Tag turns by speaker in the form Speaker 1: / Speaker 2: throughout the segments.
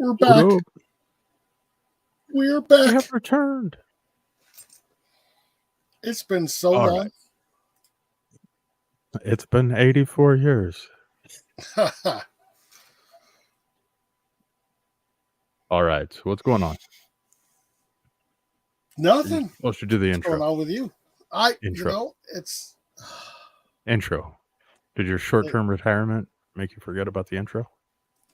Speaker 1: We're back. We're back.
Speaker 2: We have returned.
Speaker 1: It's been so
Speaker 2: All
Speaker 1: long.
Speaker 2: right. It's been 84 years. All right. So what's going on?
Speaker 1: Nothing.
Speaker 2: You're supposed to do the
Speaker 1: What's
Speaker 2: intro.
Speaker 1: going on with you? It's
Speaker 2: Intro. Did your short-term retirement make you forget about the intro?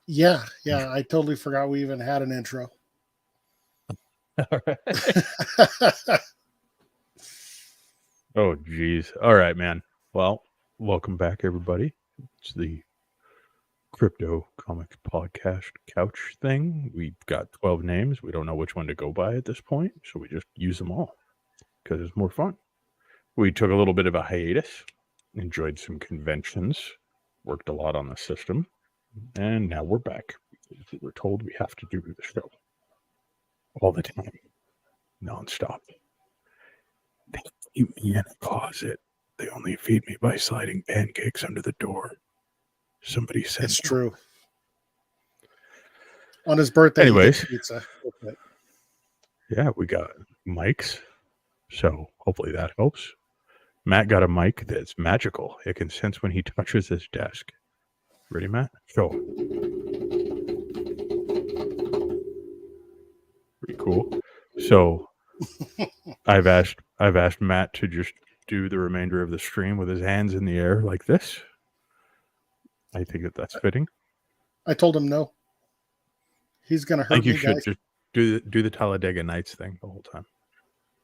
Speaker 1: Yeah. I totally forgot we even had an intro.
Speaker 2: All right. Oh, geez. All right, man. Well, welcome back, everybody. It's the Crypto Comics Podcast couch thing. We've got 12 names. We don't know which one to go by at this point, so we just use them all because it's more fun. We took a little bit of a hiatus, enjoyed some conventions, worked a lot on the system, and now we're back. We're told we have to do the show all the time, nonstop. They keep me in a closet. They only feed me by sliding pancakes under the door. Somebody said
Speaker 1: it's true. On his birthday,
Speaker 2: anyways,
Speaker 1: he gets pizza.
Speaker 2: Yeah, we got mics, so hopefully that helps. Matt got a mic that's magical. It can sense when he touches his desk. Ready, Matt? Go. Pretty cool. So I've asked Matt to just do the remainder of the stream with his hands in the air like this. I think that's fitting.
Speaker 1: I told him no. He's gonna hurt me,
Speaker 2: should
Speaker 1: guys.
Speaker 2: just do the Talladega Nights thing the whole time.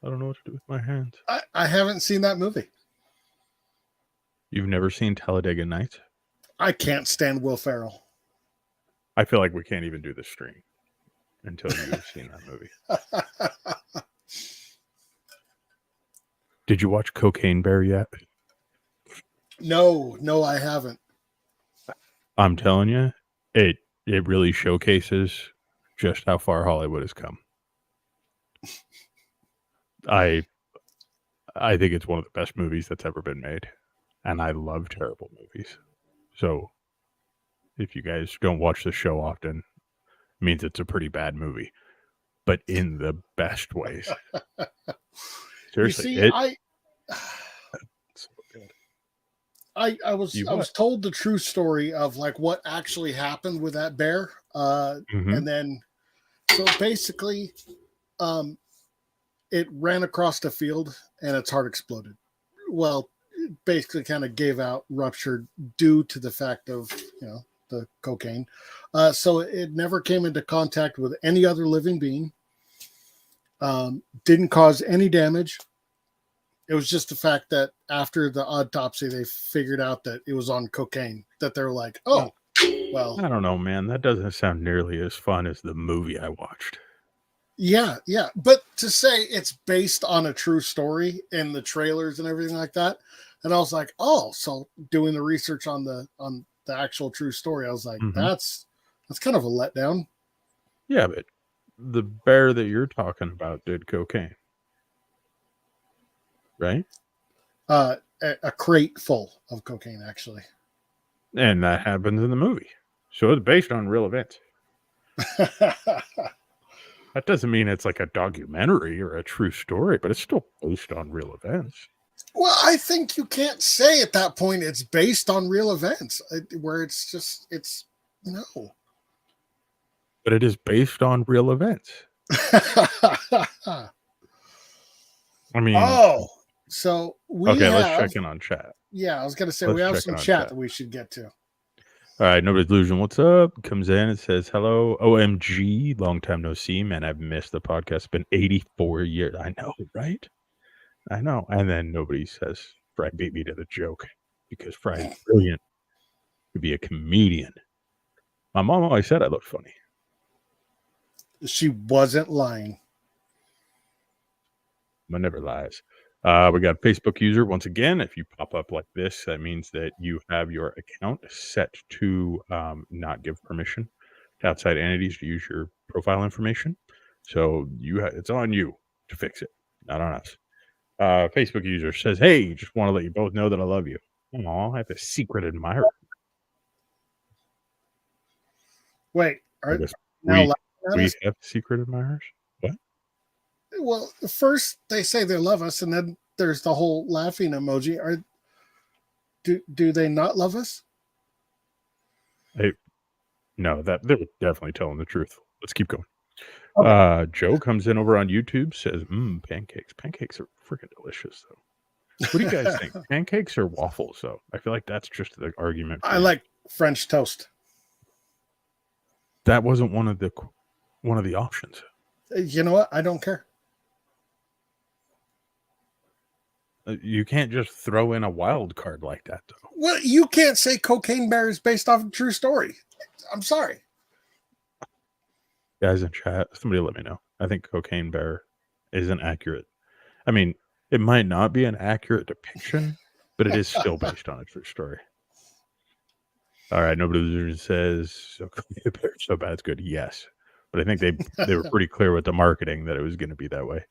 Speaker 2: I don't know what to do with my hands.
Speaker 1: I haven't seen that movie.
Speaker 2: You've never seen Talladega Nights?
Speaker 1: I can't stand Will Ferrell.
Speaker 2: I feel like we can't even do the stream until you've seen that movie. Did you watch Cocaine Bear yet?
Speaker 1: No, I haven't.
Speaker 2: I'm telling you, it really showcases just how far Hollywood has come. I think it's one of the best movies that's ever been made, and I love terrible movies. So if you guys don't watch the show often, it means it's a pretty bad movie, but in the best ways. Seriously,
Speaker 1: you see,
Speaker 2: so good.
Speaker 1: I was told the true story of like what actually happened with that bear, and then so basically, it ran across the field and its heart exploded. Well, it basically kind of gave out, ruptured due to the fact of the the cocaine. So it never came into contact with any other living being. Didn't cause any damage. It was just the fact that after the autopsy, they figured out that it was on cocaine. That they're like, oh, well.
Speaker 2: I don't know, man. That doesn't sound nearly as fun as the movie I watched.
Speaker 1: Yeah. But to say it's based on a true story in the trailers and everything like that, and I was like, oh, so doing the research on the actual true story, I was like, that's kind of a letdown.
Speaker 2: Yeah, but the bear that you're talking about did cocaine, right?
Speaker 1: A crate full of cocaine, actually.
Speaker 2: And that happens in the movie. So it's based on real events. That doesn't mean it's like a documentary or a true story, but it's still based on real events.
Speaker 1: Well, I think you can't say at that point it's based on real events, where it's no.
Speaker 2: But it is based on real events. I mean,
Speaker 1: so we
Speaker 2: let's check in on chat.
Speaker 1: Yeah, I was gonna say we have some chat that we should get to.
Speaker 2: All right, Nobody's Illusion, what's up? Comes in and says, hello, OMG, long time no see, man. I've missed the podcast. It's been 84 years. I know, right? I know. And then nobody says Fry beat me to the joke because Fry is brilliant to be a comedian. My mom always said I looked funny.
Speaker 1: She wasn't lying.
Speaker 2: Mom never lies. We got a Facebook user. Once again, if you pop up like this, that means that you have your account set to not give permission to outside entities to use your profile information. So it's on you to fix it, not on us. Facebook user says, hey, just want to let you both know that I love you. Aw, I have a secret admirer.
Speaker 1: Wait,
Speaker 2: we have secret admirers? What?
Speaker 1: Well, first they say they love us, and then there's the whole laughing emoji. Do they not love us?
Speaker 2: No, they're definitely telling the truth. Let's keep going. Okay. Joe comes in over on YouTube, says, pancakes. Pancakes are freaking delicious, though. What do you guys think? Pancakes or waffles, though? I feel like that's just the argument.
Speaker 1: I like French toast.
Speaker 2: That wasn't one of the options.
Speaker 1: You know what? I don't care.
Speaker 2: You can't just throw in a wild card like that, though.
Speaker 1: Well, you can't say Cocaine Bear is based off a true story. I'm sorry.
Speaker 2: Guys in chat, somebody let me know. I think Cocaine Bear isn't accurate. I mean, it might not be an accurate depiction, but it is still based on a true story. All right, nobody says so bad it's good. Yes, but I think they were pretty clear with the marketing that it was going to be that way.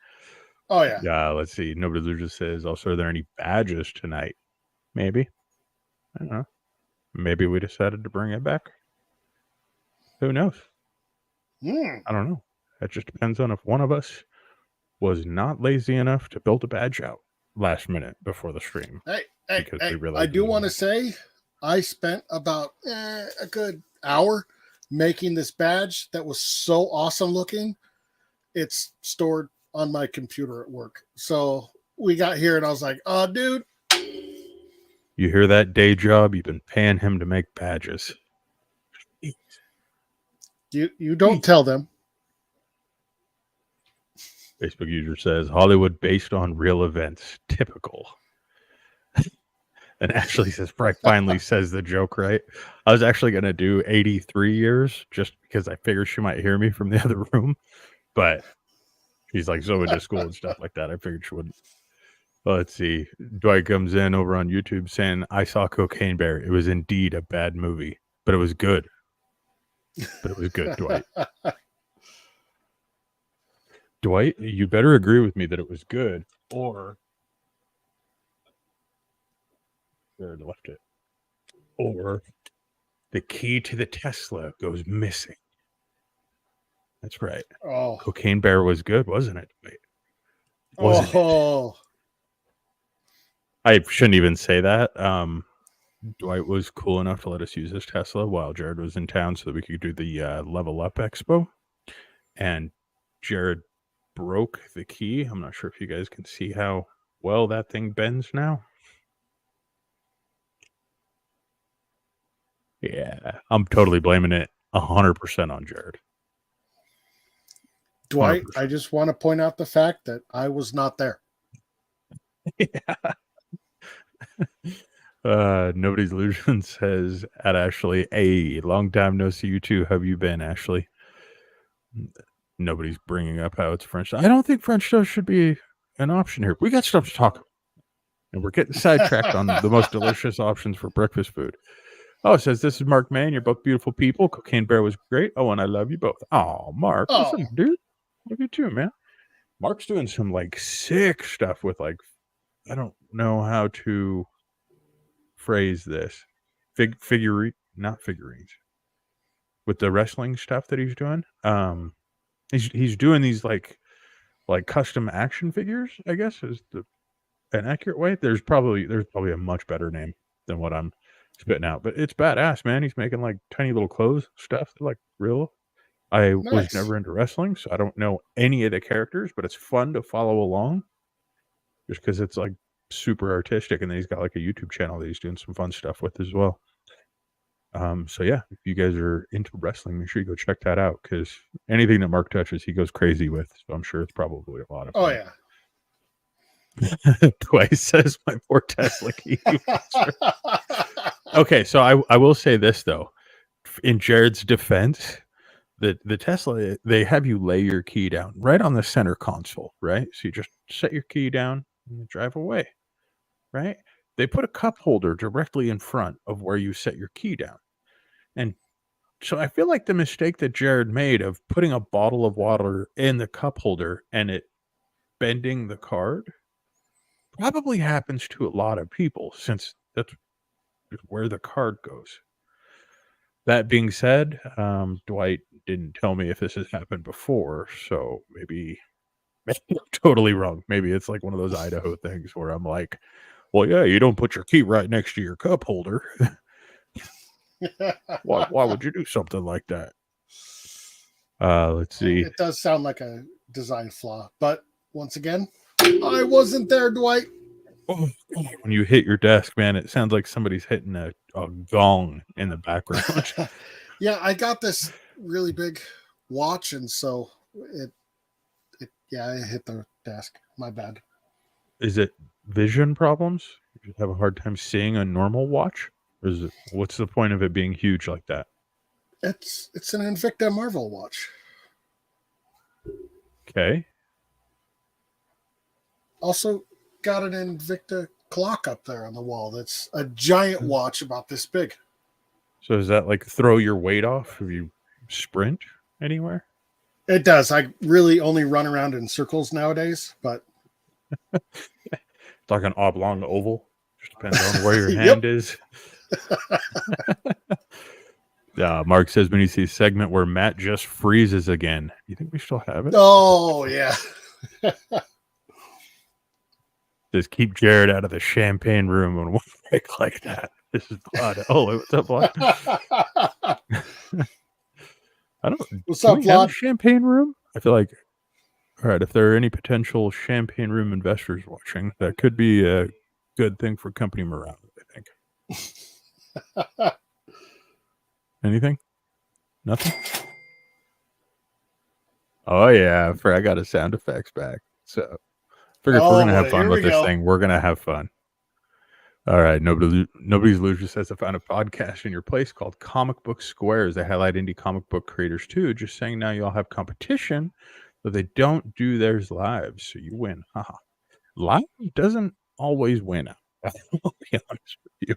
Speaker 1: Oh yeah.
Speaker 2: Yeah. Let's see. Nobody just says. Also, are there any badges tonight? Maybe. I don't know. Maybe we decided to bring it back. Who knows? I don't know. That just depends on if one of us was not lazy enough to build a badge out last minute before the stream.
Speaker 1: Hey, I do want to say I spent about a good hour making this badge that was so awesome looking. It's stored on my computer at work. So we got here and I was like, oh, dude.
Speaker 2: You hear that, day job? You've been paying him to make badges.
Speaker 1: You don't tell them.
Speaker 2: Facebook user says, Hollywood based on real events. Typical. And Ashley says, Frank finally says the joke right. I was actually going to do 83 years just because I figured she might hear me from the other room. But she's like so into school and stuff like that. I figured she wouldn't. Well, let's see. Dwight comes in over on YouTube saying, I saw Cocaine Bear. It was indeed a bad movie, but it was good. Dwight. Dwight, you better agree with me that it was good, or where I left it, or the key to the Tesla goes missing. That's right.
Speaker 1: Oh,
Speaker 2: Cocaine Bear was good, wasn't it? Wasn't it? I shouldn't even say that. Dwight was cool enough to let us use his Tesla while Jared was in town so that we could do the Level Up Expo. And Jared broke the key. I'm not sure if you guys can see how well that thing bends now. Yeah, I'm totally blaming it 100% on Jared.
Speaker 1: Dwight,
Speaker 2: 100%.
Speaker 1: I just want to point out the fact that I was not there.
Speaker 2: Yeah. Nobody's illusion says at Ashley, a long time no see you too. Have you been, Ashley? Nobody's bringing up how it's French. I don't think French toast should be an option here. We got stuff to talk about, and we're getting sidetracked on the most delicious options for breakfast food. Oh, it says this is Mark Mann. You're both beautiful people. Cocaine Bear was great. Oh, and I love you both. Oh, Mark, listen, dude, look at you, man. Mark's doing some like sick stuff with like, I don't know how to phrase this. Not figurines, with the wrestling stuff that he's doing. He's doing these like custom action figures, I guess is an accurate way. There's probably a much better name than what I'm spitting out, but it's badass, man. He's making like tiny little clothes stuff, like real. I was
Speaker 1: Nice.
Speaker 2: never into wrestling, so I don't know any of the characters, but it's fun to follow along just because it's like super artistic. And then he's got like a YouTube channel that he's doing some fun stuff with as well. So yeah, if you guys are into wrestling, make sure you go check that out because anything that Mark touches, he goes crazy with. So I'm sure it's probably a lot of fun.
Speaker 1: Yeah.
Speaker 2: Twice says my poor Tesla key. Okay, so I will say this though, in Jared's defense, the Tesla, they have you lay your key down right on the center console, right? So you just set your key down and you drive away, right? They put a cup holder directly in front of where you set your key down. And so I feel like the mistake that Jared made of putting a bottle of water in the cup holder and it bending the card probably happens to a lot of people since that's where the card goes. That being said, Dwight didn't tell me if this has happened before, so maybe I'm totally wrong. Maybe it's like one of those Idaho things where I'm like, well, yeah, you don't put your key right next to your cup holder. Why would you do something like that? Let's see.
Speaker 1: It does sound like a design flaw, but once again, I wasn't there, Dwight.
Speaker 2: Oh, when you hit your desk, man, it sounds like somebody's hitting a gong in the background.
Speaker 1: Yeah, I got this really big watch, and so I hit the desk. My bad.
Speaker 2: Is it vision problems? You have a hard time seeing a normal watch? Or is it, what's the point of it being huge like that?
Speaker 1: It's an Invicta Marvel watch.
Speaker 2: Okay.
Speaker 1: Also got an Invicta clock up there on the wall. That's a giant watch about this big.
Speaker 2: So does that like throw your weight off if you sprint anywhere?
Speaker 1: It does. I really only run around in circles nowadays, but
Speaker 2: It's like an oblong oval. Just depends on where your hand is. Mark says when you see a segment where Matt just freezes again, you think we still have it?
Speaker 1: Oh yeah.
Speaker 2: Just keep Jared out of the champagne room on one break like that. This is Vlad. Oh, what's up, Vlad? I don't.
Speaker 1: What's
Speaker 2: can
Speaker 1: up,
Speaker 2: we have a
Speaker 1: Vlad?
Speaker 2: champagne room? I feel like, all right, if there are any potential champagne room investors watching, that could be a good thing for company morale, I think. Anything? Nothing? Oh, yeah. I got a sound effects back. So, figure if we're going to have fun with this thing, we're going to have fun. All right. Nobody's illusion says I found a podcast in your place called Comic Book Squares. They highlight indie comic book creators too. Just saying now you all have competition, but they don't do theirs live. So you win. Haha. Live doesn't always win. I'll be honest with you.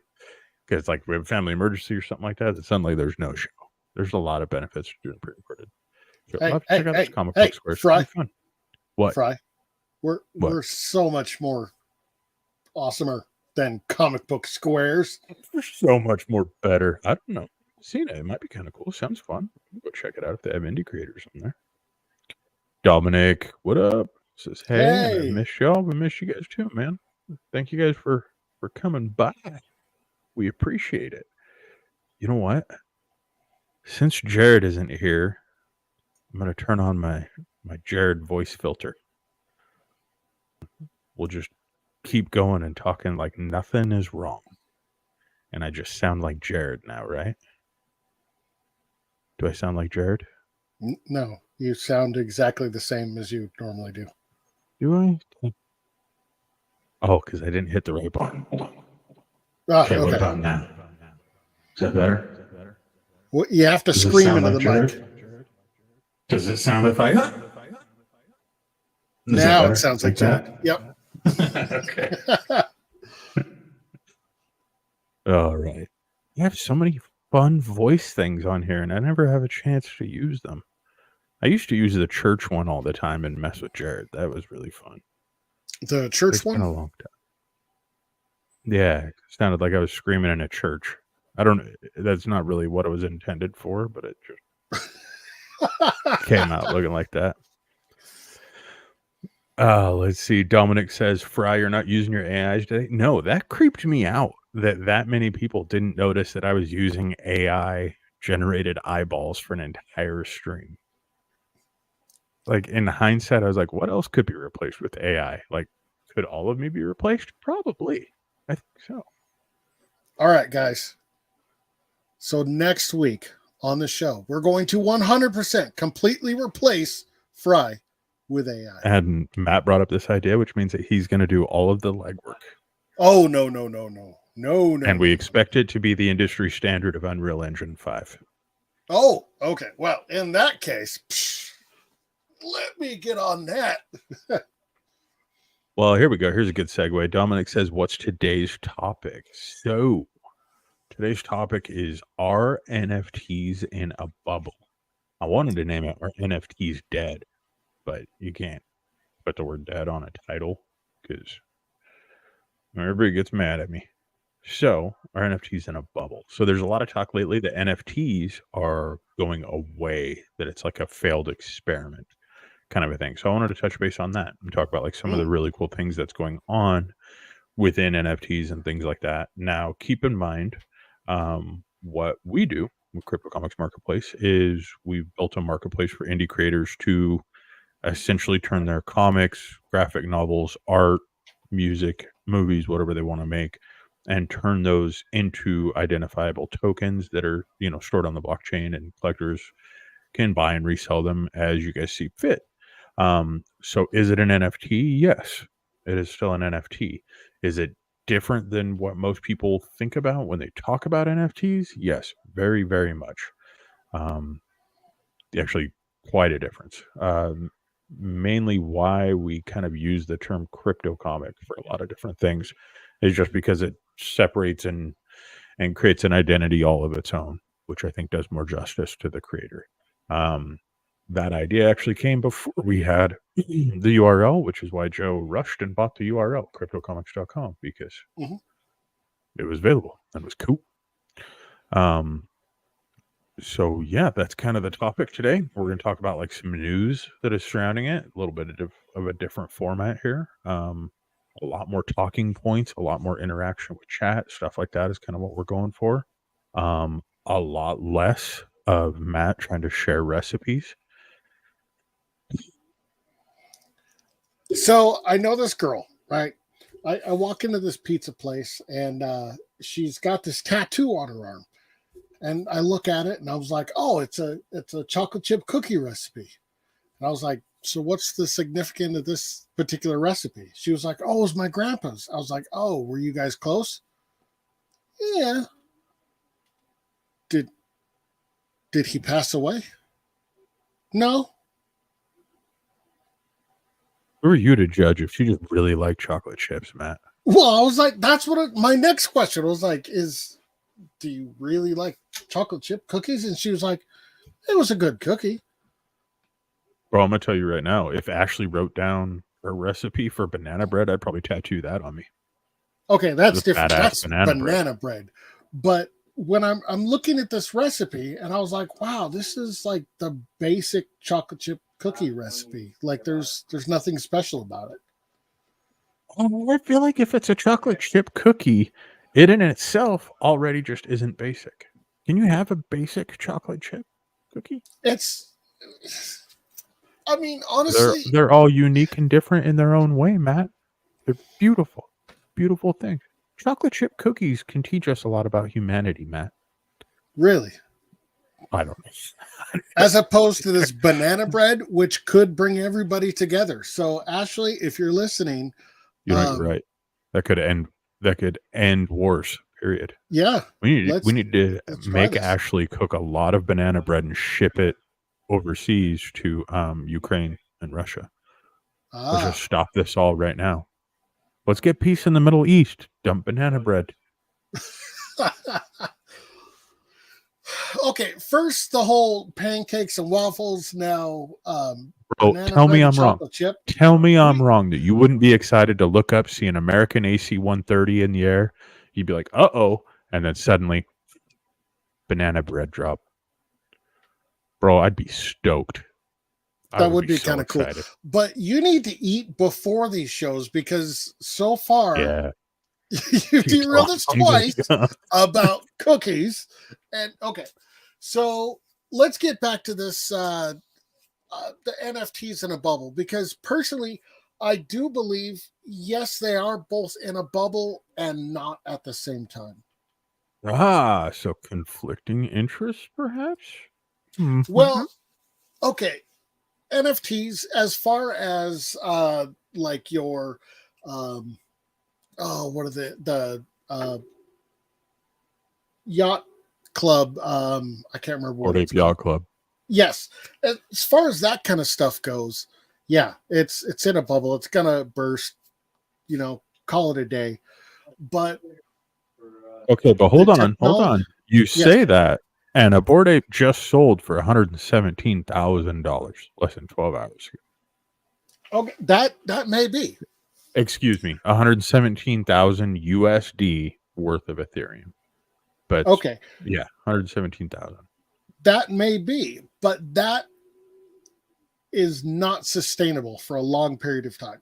Speaker 2: Because like we have a family emergency or something like that, and suddenly there's no show. There's a lot of benefits to doing pre-recorded. So check out this Comic Book Squares.
Speaker 1: Fry.
Speaker 2: It's fun. What?
Speaker 1: Fry. We're so much more awesomer than Comic Book Squares.
Speaker 2: We're so much more better. I don't know. Seen it. It might be kind of cool. Sounds fun. Go check it out if they have indie creators on there. Dominic, what up? Says, hey. I miss y'all. We miss you guys too, man. Thank you guys for coming by. We appreciate it. You know what? Since Jared isn't here, I'm going to turn on my Jared voice filter. We'll just keep going and talking like nothing is wrong. And I just sound like Jared now, right? Do I sound like Jared?
Speaker 1: No, you sound exactly the same as you normally do.
Speaker 2: Do I? Oh, because I didn't hit the right button.
Speaker 1: Okay.
Speaker 2: What about now? Is that better?
Speaker 1: Well, you have to
Speaker 2: Does it
Speaker 1: scream
Speaker 2: sound
Speaker 1: into
Speaker 2: like
Speaker 1: the
Speaker 2: Jared?
Speaker 1: mic.
Speaker 2: Does it sound if I? Is that
Speaker 1: Now
Speaker 2: better?
Speaker 1: it sounds like Jared. Yep.
Speaker 2: Okay. All right. You have so many fun voice things on here, and I never have a chance to use them. I used to use the church one all the time and mess with Jared. That was really fun.
Speaker 1: The church
Speaker 2: It's been
Speaker 1: one?
Speaker 2: a long time. Yeah, it sounded like I was screaming in a church. I don't. That's not really what it was intended for, but it just came out looking like that. Let's see. Dominic says, Fry, you're not using your AIs today. No, that creeped me out that many people didn't notice that I was using AI generated eyeballs for an entire stream. Like in hindsight, I was like, what else could be replaced with AI? Like, could all of me be replaced? Probably. I think so.
Speaker 1: All right, guys. So next week on the show, we're going to 100% completely replace Fry with AI.
Speaker 2: And Matt brought up this idea, which means that he's going to do all of the legwork.
Speaker 1: Oh, no.
Speaker 2: And we expect it to be the industry standard of Unreal Engine 5.
Speaker 1: Oh, okay. Well, in that case, let me get on that.
Speaker 2: Well, here we go. Here's a good segue. Dominic says, what's today's topic? So today's topic is, are NFTs in a bubble? I wanted to name it, Are NFTs Dead? But you can't put the word dead on a title because everybody gets mad at me. So, are NFTs in a bubble? So there's a lot of talk lately that NFTs are going away, that it's like a failed experiment kind of a thing. So I wanted to touch base on that and talk about like some of the really cool things that's going on within NFTs and things like that. Now, keep in mind, what we do with Crypto Comics Marketplace is we've built a marketplace for indie creators to essentially turn their comics, graphic novels, art, music, movies, whatever they want to make, and turn those into identifiable tokens that are, stored on the blockchain, and collectors can buy and resell them as you guys see fit. So is it an NFT? Yes, it is still an NFT. Is it different than what most people think about when they talk about NFTs? Yes, very, very much. Actually, quite a difference. Mainly why we kind of use the term crypto comic for a lot of different things is just because it separates and creates an identity all of its own, which I think does more justice to the creator. That idea actually came before we had the URL, which is why Joe rushed and bought the URL, cryptocomics.com, because it was available and was cool. So yeah, that's kind of the topic today. We're going to talk about like some news that is surrounding it, a little bit of a different format here. A lot more talking points, a lot more interaction with chat, stuff like that is kind of what we're going for. A lot less of Matt trying to share recipes.
Speaker 1: So I know this girl, right? I walk into this pizza place and she's got this tattoo on her arm. And I look at it and I was like, oh, it's a chocolate chip cookie recipe. And I was like, so what's the significance of this particular recipe? She was like, oh, it was my grandpa's. I was like, oh, were you guys close? Yeah. Did he pass away? No.
Speaker 2: Who are you to judge if she just really liked chocolate chips, Matt?
Speaker 1: Well, I was like, that's what my next question was like, do you really like chocolate chip cookies? And she was like, it was a good cookie.
Speaker 2: Bro, I'm going to tell you right now, if Ashley wrote down a recipe for banana bread, I'd probably tattoo that on me.
Speaker 1: Okay, that's different. That's
Speaker 2: banana
Speaker 1: bread. But when I'm looking at this recipe and I was like, wow, this is like the basic chocolate chip cookie recipe. Like there's nothing special about it.
Speaker 2: I feel like if it's a chocolate chip cookie, it in itself already just isn't basic. Can you have a basic chocolate chip cookie?
Speaker 1: I mean, honestly,
Speaker 2: they're all unique and different in their own way, Matt. They're beautiful, beautiful things. Chocolate chip cookies can teach us a lot about humanity, Matt.
Speaker 1: Really?
Speaker 2: I don't know.
Speaker 1: As opposed to this banana bread, which could bring everybody together. So, Ashley, if you're listening,
Speaker 2: You're right. That could end wars. Period.
Speaker 1: Yeah,
Speaker 2: We need to
Speaker 1: let's try
Speaker 2: make
Speaker 1: this.
Speaker 2: Ashley cook a lot of banana bread and ship it overseas to Ukraine and Russia. Let's just stop this all right now. Let's get peace in the Middle East. Dump banana bread.
Speaker 1: Okay, first the whole pancakes and waffles. Now,
Speaker 2: Bro, tell me I'm wrong.
Speaker 1: Chip.
Speaker 2: Tell me I'm wrong that you wouldn't be excited to look up, see an American AC-130 in the air. You'd be like, uh-oh. And then suddenly, banana bread drop. Bro, I'd be stoked.
Speaker 1: That would be kind of cool. But you need to eat before these shows because so far, you derailed us twice about cookies. And okay, so let's get back to this, the NFTs in a bubble, because personally, I do believe, yes, they are both in a bubble and not at the same time.
Speaker 2: So conflicting interests, perhaps?
Speaker 1: Well, okay. NFTs, as far as like your what are the yacht club, I can't remember what it's
Speaker 2: yacht club.
Speaker 1: Yes, as far as that kind of stuff goes, yeah, it's in a bubble. It's gonna burst, call it a day. But
Speaker 2: okay, but hold on. You say that, and a Bored Ape just sold for $117,000 less than 12 hours ago.
Speaker 1: Okay, that may be.
Speaker 2: Excuse me, 117,000 USD worth of Ethereum. But
Speaker 1: okay,
Speaker 2: yeah, 117,000.
Speaker 1: That may be, but that is not sustainable for a long period of time.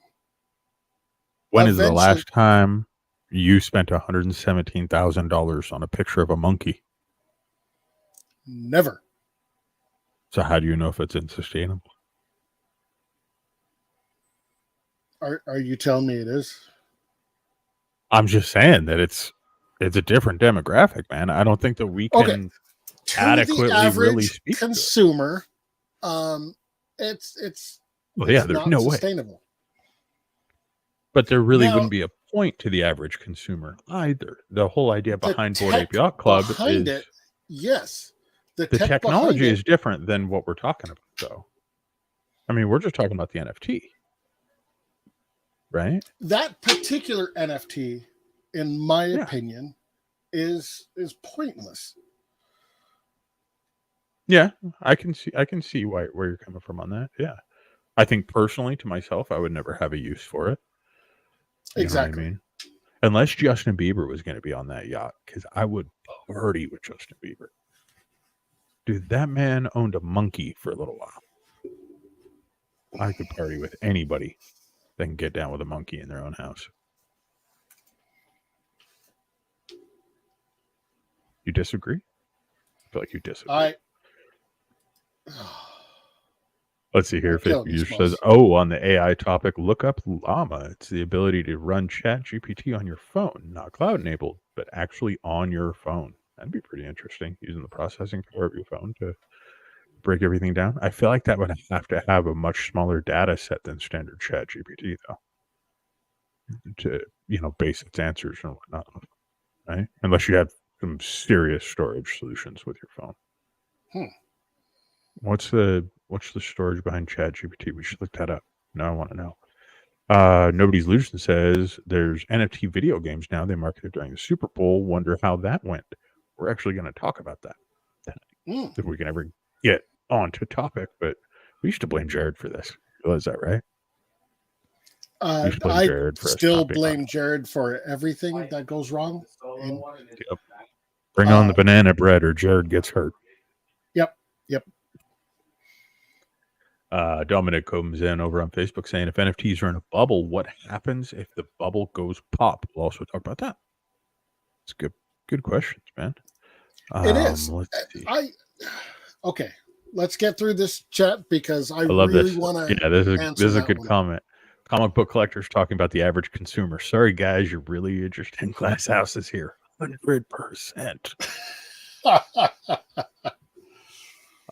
Speaker 2: When is the last time you spent $117,000 on a picture of a monkey?
Speaker 1: Never.
Speaker 2: So how do you know if it's unsustainable?
Speaker 1: Are you telling me it is?
Speaker 2: I'm just saying that it's a different demographic, man. I don't think that we can adequately
Speaker 1: the average
Speaker 2: really speak
Speaker 1: consumer. It's
Speaker 2: there's no
Speaker 1: sustainable.
Speaker 2: way. But there really wouldn't be a point to the average consumer either. The whole idea behind Bored Ape Yacht Club is
Speaker 1: yes.
Speaker 2: The technology is different than what we're talking about, though. I mean, we're just talking about the NFT, right?
Speaker 1: That particular NFT, in my opinion, is pointless.
Speaker 2: Yeah, I can see where you're coming from on that. Yeah, I think personally, to myself, I would never have a use for it. You know what I mean? Unless Justin Bieber was going to be on that yacht, because I would party with Justin Bieber. Dude, that man owned a monkey for a little while. I could party with anybody that can get down with a monkey in their own house. You disagree? I feel like you disagree. Let's see here. If it user says, on the AI topic, look up Llama. It's the ability to run Chat GPT on your phone, not cloud enabled, but actually on your phone. That'd be pretty interesting, using the processing power of your phone to break everything down. I feel like that would have to have a much smaller data set than standard Chat GPT, though, to base its answers and whatnot, right? Unless you have some serious storage solutions with your phone. What's the storage behind Chat GPT? We should look that up. Now I want to know. Nobody's Illusion says there's NFT video games now. They marketed during the Super Bowl. Wonder how that went. We're actually going to talk about that if we can ever get on to topic. But we used to blame Jared for this. You realize that, right?
Speaker 1: I still blame Jared for everything that goes wrong.
Speaker 2: Bring on the banana bread, or Jared gets hurt.
Speaker 1: Yep.
Speaker 2: Dominic comes in over on Facebook saying, if NFTs are in a bubble, what happens if the bubble goes pop? We'll also talk about that. It's good questions, man.
Speaker 1: It is.
Speaker 2: Let's see.
Speaker 1: Okay, let's get through this chat because I
Speaker 2: love
Speaker 1: really want to.
Speaker 2: Yeah, this is a good comment. Comic book collectors talking about the average consumer. Sorry, guys, you're really interested in glass houses here. 100%.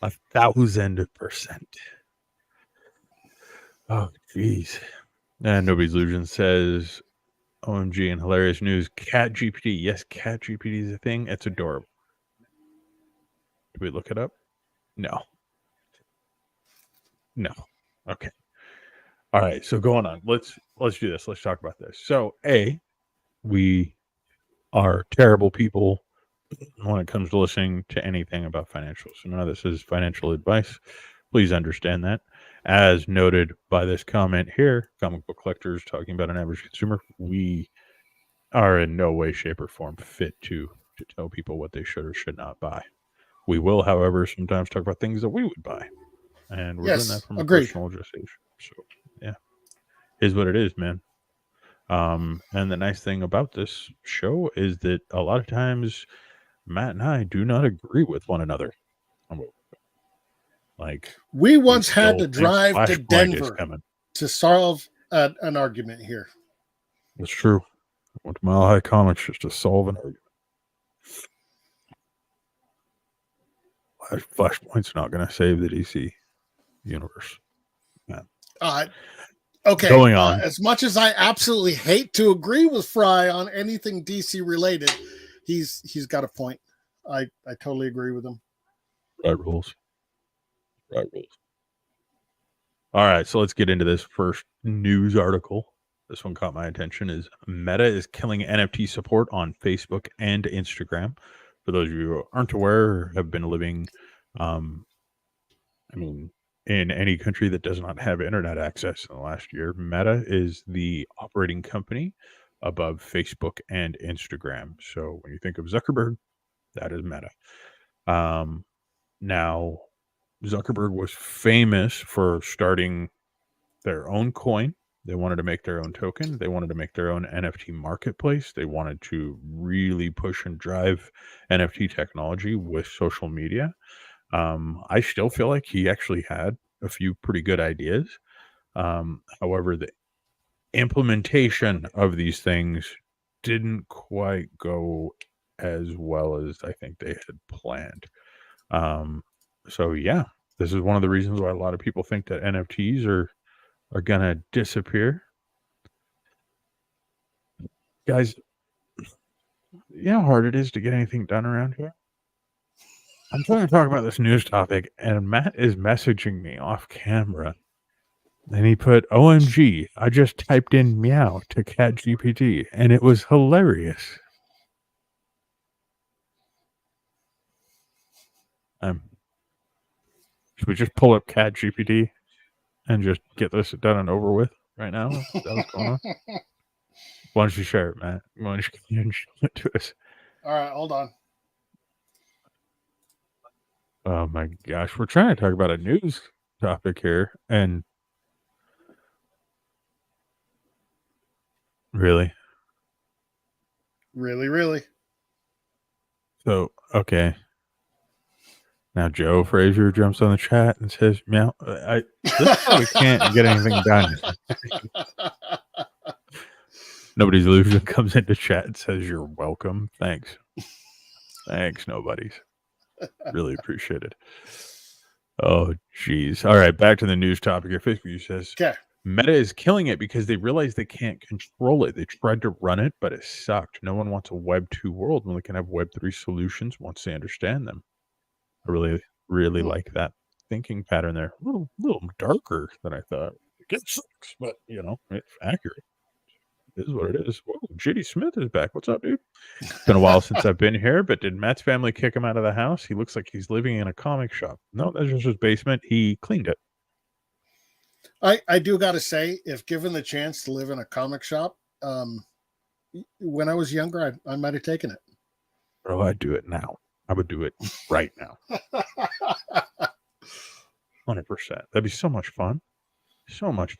Speaker 2: 1,000%. Oh, jeez. And Nobody's Illusion says, OMG and hilarious news. Cat GPT. Yes, Cat GPT is a thing. It's adorable. Do we look it up? No. Okay. All right. So going on. Let's do this. Let's talk about this. So we are terrible people when it comes to listening to anything about financials. So none of this is financial advice. Please understand that. As noted by this comment here, comic book collectors talking about an average consumer, we are in no way, shape, or form fit to tell people what they should or should not buy. We will, however, sometimes talk about things that we would buy. And we're doing that from a personal gestation. So, yeah. Is what it is, man. And the nice thing about this show is that a lot of times Matt and I do not agree with one another. Like,
Speaker 1: we once had to drive to Denver to solve an argument here.
Speaker 2: That's true. I went to Mile High Comics just to solve an argument. Flashpoint's not going to save the DC universe. Man.
Speaker 1: Okay. Going on. As much as I absolutely hate to agree with Fry on anything DC related, he's got a point. I totally agree with him.
Speaker 2: Right rules. All right, so let's get into this first news article. This one caught my attention. Is Meta is killing NFT support on Facebook and Instagram. For those of you who aren't aware or have been living, in any country that does not have internet access in the last year, Meta is the operating company above Facebook and Instagram. So when you think of Zuckerberg, that is Meta. Now, Zuckerberg was famous for starting their own coin. They wanted to make their own token. They wanted to make their own NFT marketplace. They wanted to really push and drive NFT technology with social media. I still feel like he actually had a few pretty good ideas. However, the implementation of these things didn't quite go as well as I think they had planned. So yeah, this is one of the reasons why a lot of people think that NFTs are gonna disappear. Guys, you know how hard it is to get anything done around here? I'm trying to talk about this news topic, and Matt is messaging me off camera. And he put, OMG, I just typed in meow to Cat GPT, and it was hilarious. Should we just pull up Cat GPT and just get this done and over with right now? Is that what's going on? Why don't you share it, Matt? Why don't you show it to us?
Speaker 1: All right, hold on.
Speaker 2: Oh my gosh, we're trying to talk about a news topic here, and really? So, okay. Now Joe Frazier jumps on the chat and says, meow. This is why we can't get anything done. Nobody's Illusion comes into chat and says, you're welcome. Thanks. Nobody's. Really appreciate it. Oh, geez. All right, back to the news topic here. Facebook says, Meta is killing it because they realize they can't control it. They tried to run it, but it sucked. No one wants a Web 2 world when they can have Web 3 solutions once they understand them. I really like that thinking pattern there. A little darker than I thought. It sucks, but, it's accurate. It is what it is. Whoa, JD Smith is back. What's up, dude? It's been a while since I've been here, but did Matt's family kick him out of the house? He looks like he's living in a comic shop. No, that's just his basement. He cleaned it.
Speaker 1: I do got to say, if given the chance to live in a comic shop, when I was younger, I might have taken it.
Speaker 2: Bro, I'd do it now. I would do it right now. 100%. That'd be so much fun. So much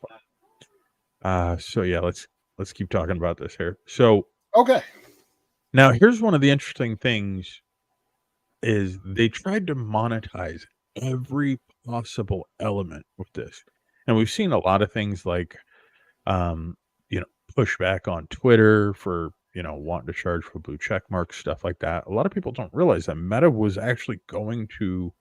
Speaker 2: fun. So yeah, let's keep talking about this here. So
Speaker 1: okay.
Speaker 2: Now here's one of the interesting things is they tried to monetize every possible element with this. And we've seen a lot of things like pushback on Twitter for wanting to charge for blue check marks, stuff like that. A lot of people don't realize that Meta was actually going to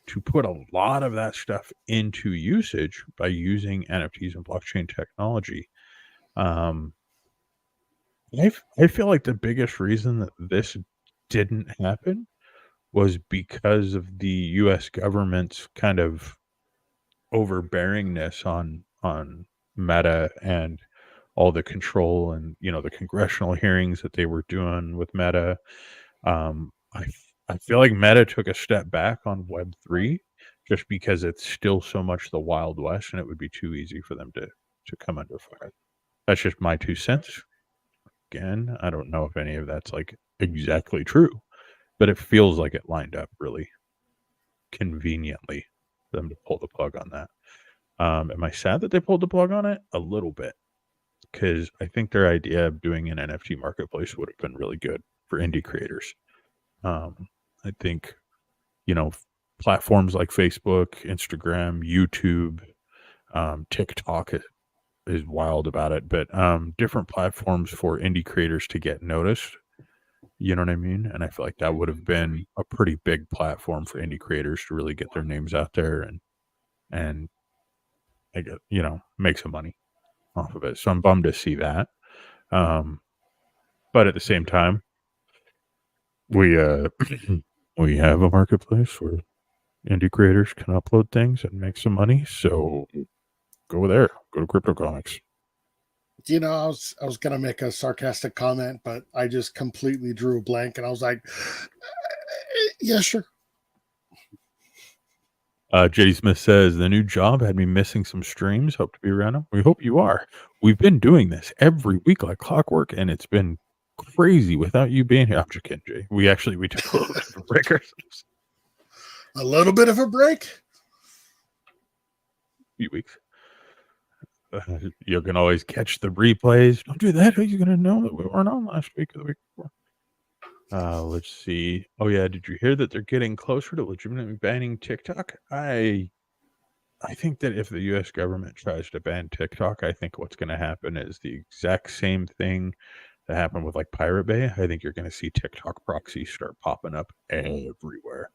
Speaker 2: to put a lot of that stuff into usage by using NFTs and blockchain technology. I feel like the biggest reason that this didn't happen was because of the U.S. government's kind of overbearingness on Meta and all the control and the congressional hearings that they were doing with Meta. I feel like Meta took a step back on Web3 just because it's still so much the Wild West, and it would be too easy for them to come under fire. That's just my 2 cents. Again, I don't know if any of that's like exactly true, but it feels like it lined up really conveniently for them to pull the plug on that. Am I sad that they pulled the plug on it? A little bit, because I think their idea of doing an NFT marketplace would have been really good for indie creators. I think, platforms like Facebook, Instagram, YouTube, TikTok is wild about it, but different platforms for indie creators to get noticed. You know what I mean? And I feel like that would have been a pretty big platform for indie creators to really get their names out there and I get, make some money off of it. So I'm bummed to see that. But at the same time, we we have a marketplace where indie creators can upload things and make some money. So go there. Go to Crypto Comics.
Speaker 1: I was gonna make a sarcastic comment, but I just completely drew a blank, and I was like, "Yeah, sure."
Speaker 2: JD Smith says the new job had me missing some streams. Hope to be around them. We hope you are. We've been doing this every week like clockwork, and it's been crazy without you being here. I'm just kidding, Jay. We took a little bit of a break ourselves.
Speaker 1: A little bit of a break.
Speaker 2: A few weeks. You can always catch the replays. Don't do that. How are you going to know that we weren't on last week or the week before? Let's see. Oh yeah, did you hear that they're getting closer to legitimately banning TikTok? I think that if the U.S. government tries to ban TikTok, I think what's going to happen is the exact same thing that happened with like Pirate Bay. I think you're going to see TikTok proxies start popping up everywhere.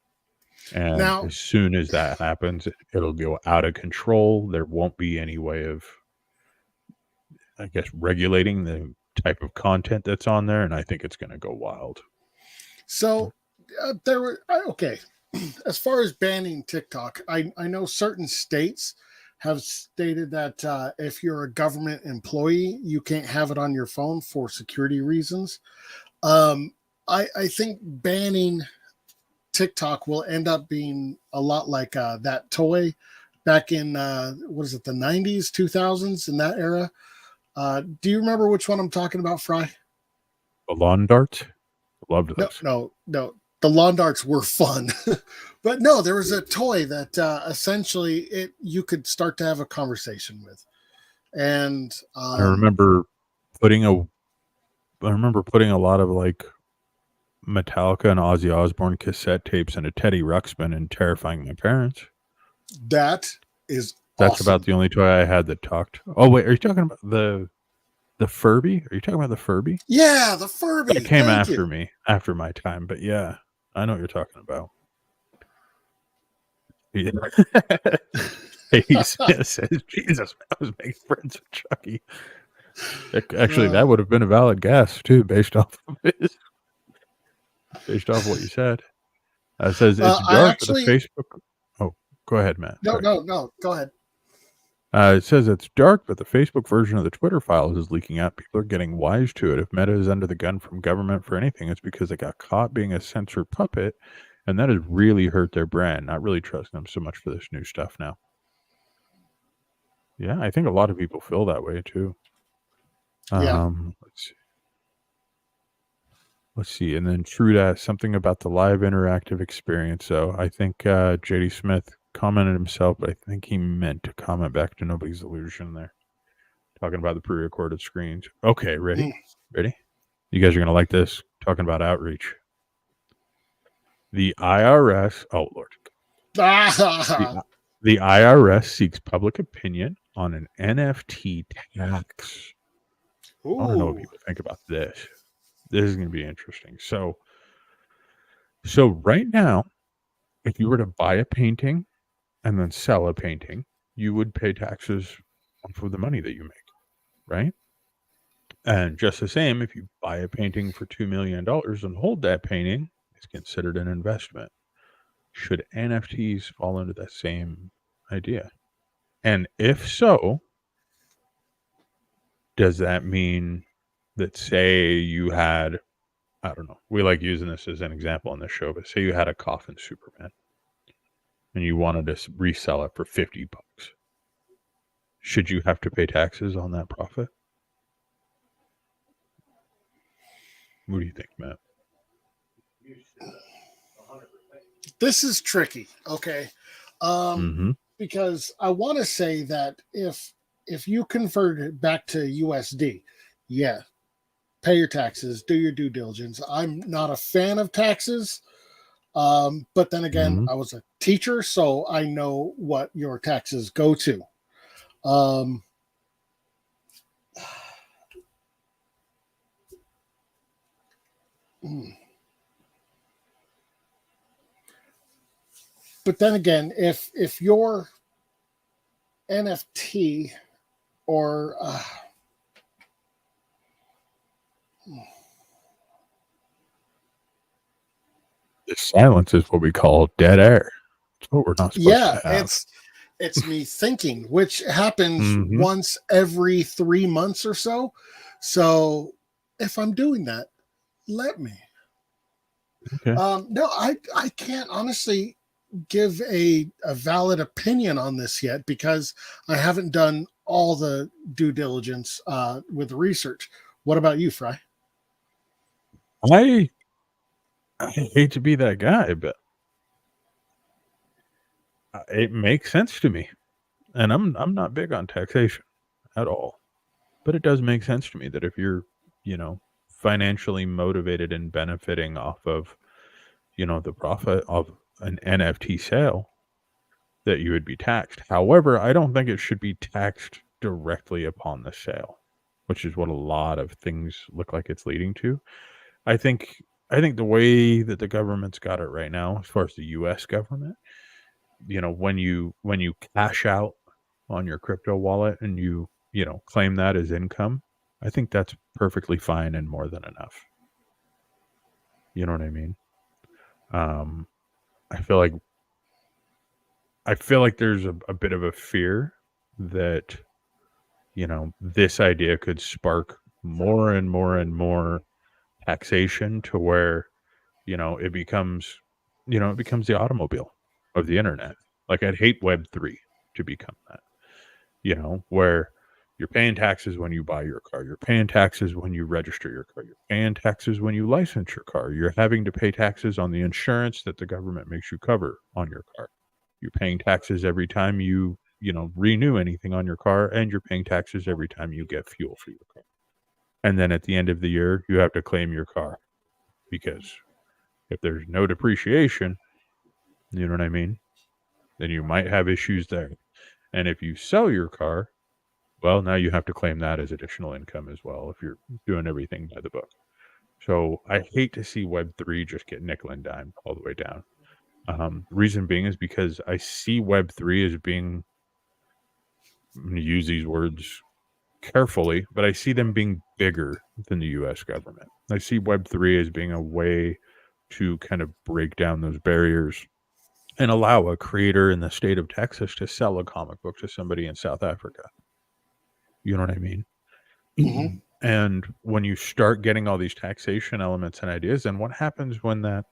Speaker 2: And
Speaker 1: Now,
Speaker 2: as soon as that happens, it'll go out of control. There won't be any way of, I guess, regulating the type of content that's on there. And I think it's going to go wild.
Speaker 1: So there were okay. As far as banning TikTok, I know certain states have stated that if you're a government employee, you can't have it on your phone for security reasons. I think banning TikTok will end up being a lot like that toy back in what is it, the 90s, 2000s, in that era. Do you remember which one I'm talking about, Fry?
Speaker 2: The lawn darts? Loved those.
Speaker 1: No. The lawn darts were fun. But no, there was a toy that essentially you could start to have a conversation with. And
Speaker 2: I remember putting a lot of like Metallica and Ozzy Osbourne cassette tapes into Teddy Ruxpin and terrifying my parents.
Speaker 1: That's
Speaker 2: awesome. About the only toy I had that talked. Oh wait, are you talking about the Furby? Are you talking about the Furby?
Speaker 1: Yeah, the Furby.
Speaker 2: It came after me, after my time, but yeah, I know what you're talking about. Yeah. He says, Jesus, I was making friends with Chucky. Actually, that would have been a valid guess too, based off of what you said. It says it's dark for the Facebook. Oh, go ahead, Matt.
Speaker 1: No, go ahead.
Speaker 2: It says it's dark, but the Facebook version of the Twitter files is leaking out. People are getting wise to it. If Meta is under the gun from government for anything, it's because they got caught being a censor puppet, and that has really hurt their brand. Not really trusting them so much for this new stuff now. Yeah, I think a lot of people feel that way too.
Speaker 1: Yeah.
Speaker 2: Let's see. And then true that, something about the live interactive experience. So I think JD Smith commented himself, but I think he meant to comment back to Nobody's Illusion there. Talking about the pre-recorded screens. Okay, ready? Ready? You guys are going to like this. Talking about outreach. The IRS, oh Lord. The IRS seeks public opinion on an NFT tax.
Speaker 1: Ooh.
Speaker 2: I don't know what people think about this. This is going to be interesting. So right now, if you were to buy a painting and then sell a painting, you would pay taxes for the money that you make, right? And just the same, if you buy a painting for $2 million and hold that painting, it's considered an investment. Should NFTs fall into that same idea? And if so, does that mean that, say you had, I don't know, we like using this as an example on this show, but say you had a coffin Superman and you wanted to resell it for $50, should you have to pay taxes on that profit? What do you think, Matt?
Speaker 1: This is tricky, okay?
Speaker 2: Mm-hmm.
Speaker 1: Because I want to say that if you convert it back to USD, yeah, pay your taxes, do your due diligence. I'm not a fan of taxes, but then again,
Speaker 2: Mm-hmm.
Speaker 1: I was a teacher, so I know what your taxes go to. Um, but then again, if your NFT or
Speaker 2: The silence is what we call dead air. It's what we're not supposed
Speaker 1: yeah,
Speaker 2: to have.
Speaker 1: it's me thinking, which happens
Speaker 2: Mm-hmm.
Speaker 1: once every 3 months or so. So if I'm doing that, let me.
Speaker 2: Okay.
Speaker 1: No, I can't honestly give a valid opinion on this yet because I haven't done all the due diligence with the research. What about you, Fry?
Speaker 2: I hate to be that guy, but it makes sense to me. And I'm not big on taxation at all. But it does make sense to me that if you're, financially motivated and benefiting off of, the profit of an NFT sale, that you would be taxed. However, I don't think it should be taxed directly upon the sale, which is what a lot of things look like it's leading to. I think the way that the government's got it right now, as far as the US government, when you cash out on your crypto wallet and you claim that as income, I think that's perfectly fine and more than enough. You know what I mean? Um, I feel like there's a bit of a fear that this idea could spark more and more and more taxation to where it becomes the automobile of the internet. Like, I'd hate Web3 to become that. Where you're paying taxes when you buy your car, you're paying taxes when you register your car, you're paying taxes when you license your car, you're having to pay taxes on the insurance that the government makes you cover on your car, you're paying taxes every time you renew anything on your car, and you're paying taxes every time you get fuel for your car. And then at the end of the year, you have to claim your car, because if there's no depreciation, you know what I mean, then you might have issues there. And if you sell your car, well, now you have to claim that as additional income as well if you're doing everything by the book. So I hate to see Web3 just get nickel and dime all the way down. Reason being is because I see Web3 as being, I'm going to use these words carefully, but I see them being bigger than the US government. I see Web3 as being a way to kind of break down those barriers and allow a creator in the state of Texas to sell a comic book to somebody in South Africa. You know what I mean?
Speaker 1: Mm-hmm.
Speaker 2: And when you start getting all these taxation elements and ideas, then what happens when that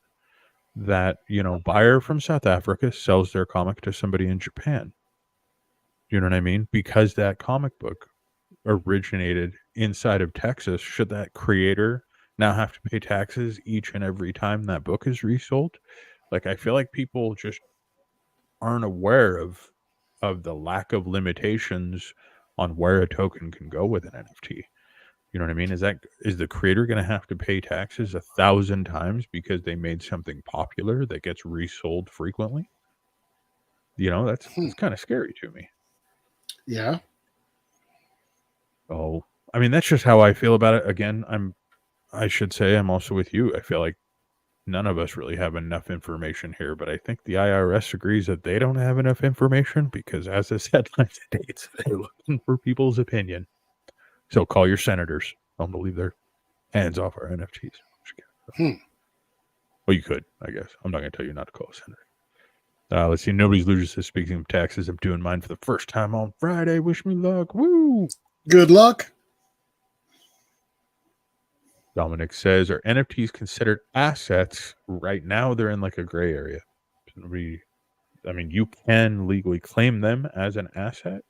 Speaker 2: buyer from South Africa sells their comic to somebody in Japan? You know what I mean? Because that comic book originated inside of Texas, should that creator now have to pay taxes each and every time that book is resold? Like, I feel like people just aren't aware of the lack of limitations on where a token can go with an NFT. You know what I mean? Is the creator going to have to pay taxes 1,000 times because they made something popular that gets resold frequently? That's kind of scary to me.
Speaker 1: Yeah.
Speaker 2: Oh, I mean, that's just how I feel about it. Again, I should say I'm also with you. I feel like none of us really have enough information here, but I think the IRS agrees that they don't have enough information because, as this headline states, they're looking for people's opinion. So call your senators. Don't believe their hands off our NFTs. Well, you could, I guess. I'm not going to tell you not to call a senator. Let's see. Nobody's losing this. Speaking of taxes, I'm doing mine for the first time on Friday. Wish me luck. Woo!
Speaker 1: Good luck.
Speaker 2: Dominic says, are NFTs considered assets? Right now, they're in like a gray area. You can legally claim them as an asset,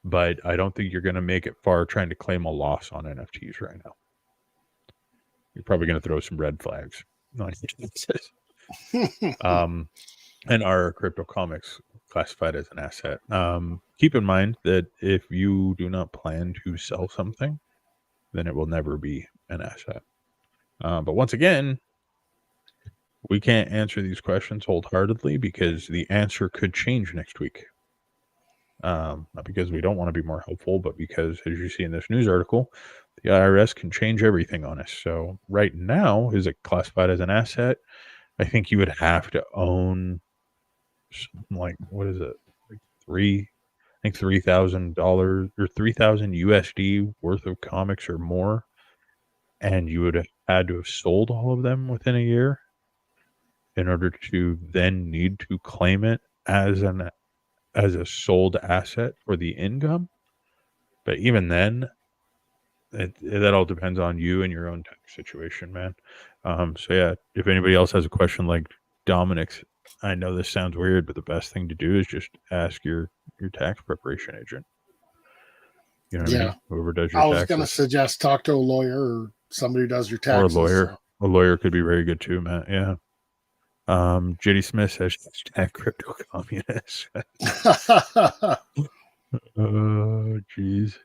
Speaker 2: but I don't think you're going to make it far trying to claim a loss on NFTs right now. You're probably going to throw some red flags. And our crypto comics classified as an asset. Keep in mind that if you do not plan to sell something, then it will never be an asset. But once again, we can't answer these questions wholeheartedly because the answer could change next week. Not because we don't want to be more helpful, but because, as you see in this news article, the IRS can change everything on us. So right now, is it classified as an asset? I think you would have to own like, what is it? Like $3,000 or 3,000 USD worth of comics or more. And you would have had to have sold all of them within a year in order to then need to claim it as a sold asset for the income. But even then, that all depends on you and your own tax situation, man. So yeah, if anybody else has a question like Dominic's, I know this sounds weird, but the best thing to do is just ask your tax preparation agent. You know what I mean? Whoever does your taxes.
Speaker 1: I was going to suggest talk to a lawyer or somebody who does your taxes.
Speaker 2: Or a lawyer. So. A lawyer could be very good too, Matt. Yeah. JD Smith says crypto communist. Oh, geez.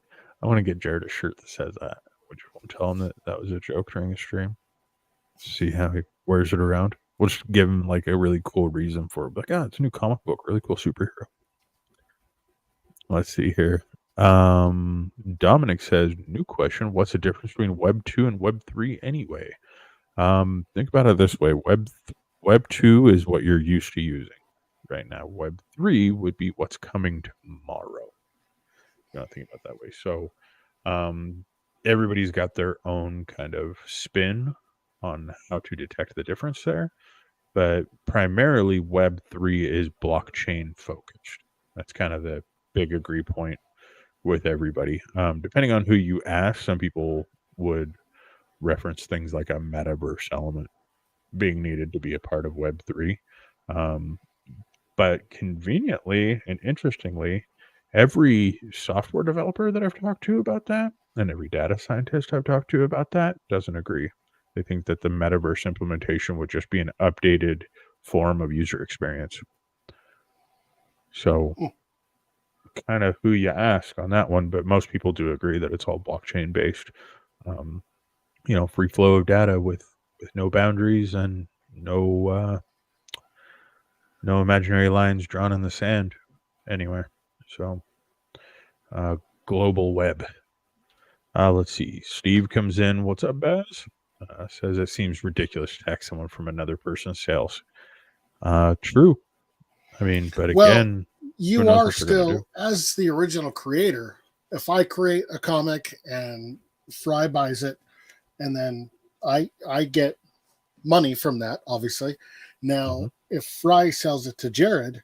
Speaker 2: I want to get Jared a shirt that says that. Which won't tell him that was a joke during a stream. See how he wears it around. We'll just give him like a really cool reason for it. Like, it's a new comic book, really cool superhero. Let's see here. Dominic says, new question. What's the difference between Web 2 and Web 3 anyway? Think about it this way. Web 2 is what you're used to using right now. Web 3 would be what's coming tomorrow. You know, think about it that way. So everybody's got their own kind of spin on how to detect the difference there. But primarily Web 3 is blockchain focused. That's kind of the big agree point with everybody. Depending on who you ask, some people would reference things like a metaverse element being needed to be a part of Web 3. But conveniently and interestingly, every software developer that I've talked to about that and every data scientist I've talked to about that doesn't agree. They think that the metaverse implementation would just be an updated form of user experience. So kind of who you ask on that one, but most people do agree that it's all blockchain based. Free flow of data with no boundaries and no imaginary lines drawn in the sand anywhere. So global web. Let's see. Steve comes in. What's up, Baz? Says it seems ridiculous to tax someone from another person's sales. True. I mean, but again,
Speaker 1: you are still, as the original creator, if I create a comic and Fry buys it, and then I get money from that, obviously. Now, if Fry sells it to Jared,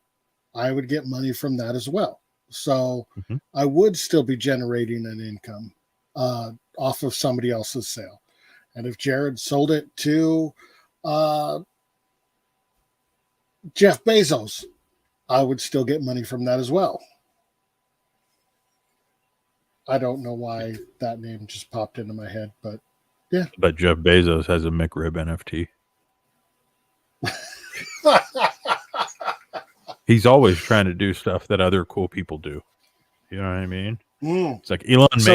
Speaker 1: I would get money from that as well. So I would still be generating an income off of somebody else's sale. And if Jared sold it to Jeff Bezos, I would still get money from that as well. I don't know why that name just popped into my head, but yeah.
Speaker 2: But Jeff Bezos has a McRib NFT. He's always trying to do stuff that other cool people do. You know what I mean? It's like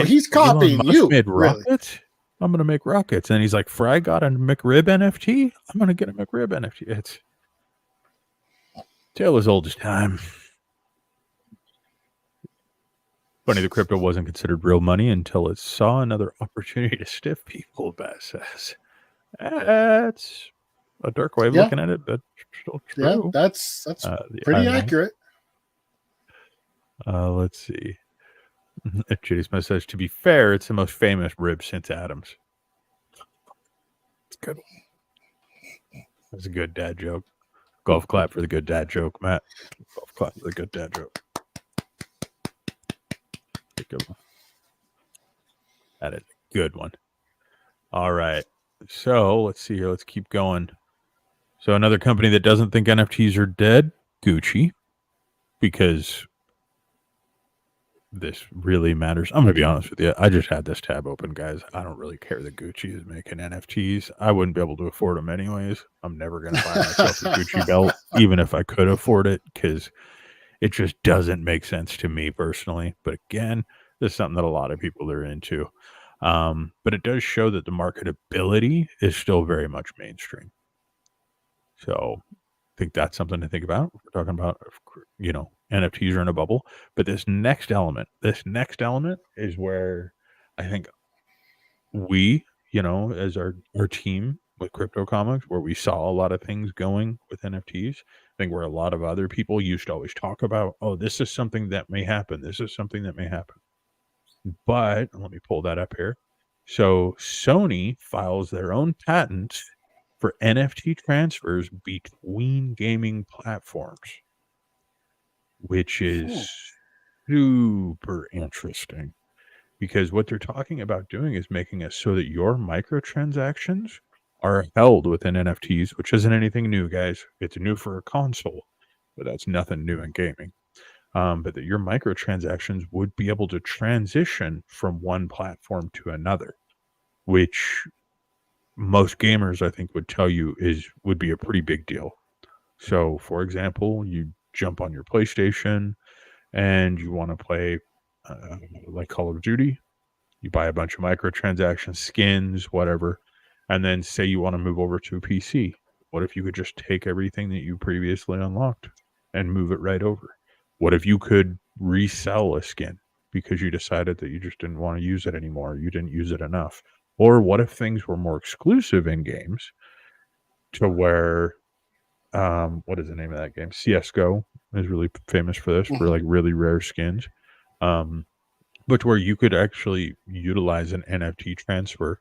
Speaker 1: he's copying you.
Speaker 2: Made rockets. Really? I'm going to make rockets. And he's like, Fry got a McRib NFT. I'm going to get a McRib NFT. It's tale as old as time. Funny, the crypto wasn't considered real money until it saw another opportunity to stiff people, Bass says. a dark way of
Speaker 1: Yeah.
Speaker 2: looking at it, but still
Speaker 1: Yeah,
Speaker 2: true.
Speaker 1: that's
Speaker 2: The
Speaker 1: pretty
Speaker 2: irony.
Speaker 1: accurate.
Speaker 2: Let's see. Judy Smith says, to be fair, it's the most famous rib since Adams. It's good. That's a good dad joke. Golf clap for the good dad joke, Matt. Golf clap for the good dad joke. Good one. That is a good one. All right. So let's see here. Let's keep going. So another company that doesn't think NFTs are dead, Gucci, because this really matters. I'm going to be honest with you. I just had this tab open, guys. I don't really care that Gucci is making NFTs. I wouldn't be able to afford them anyways. I'm never going to buy myself a Gucci belt, even if I could afford it, because it just doesn't make sense to me personally. But again, this is something that a lot of people are into. But it does show that the marketability is still very much mainstream. So I think that's something to think about. We're talking about, NFTs are in a bubble. But this next element is where I think we, as our team with Crypto Comics, where we saw a lot of things going with NFTs. I think where a lot of other people used to always talk about, oh, this is something that may happen. This is something that may happen. But let me pull that up here. So Sony files their own patents for NFT transfers between gaming platforms, which is super interesting because what they're talking about doing is making it so that your microtransactions are held within NFTs, which isn't anything new, guys. It's new for a console, but that's nothing new in gaming. But that your microtransactions would be able to transition from one platform to another, which most gamers, I think, would tell you would be a pretty big deal. So, for example, you jump on your PlayStation and you want to play like Call of Duty. You buy a bunch of microtransactions, skins, whatever, and then say you want to move over to a PC. What if you could just take everything that you previously unlocked and move it right over? What if you could resell a skin because you decided that you just didn't want to use it anymore? You didn't use it enough. Or what if things were more exclusive in games to where, what is the name of that game? CSGO is really famous for this, for like really rare skins. But where you could actually utilize an NFT transfer.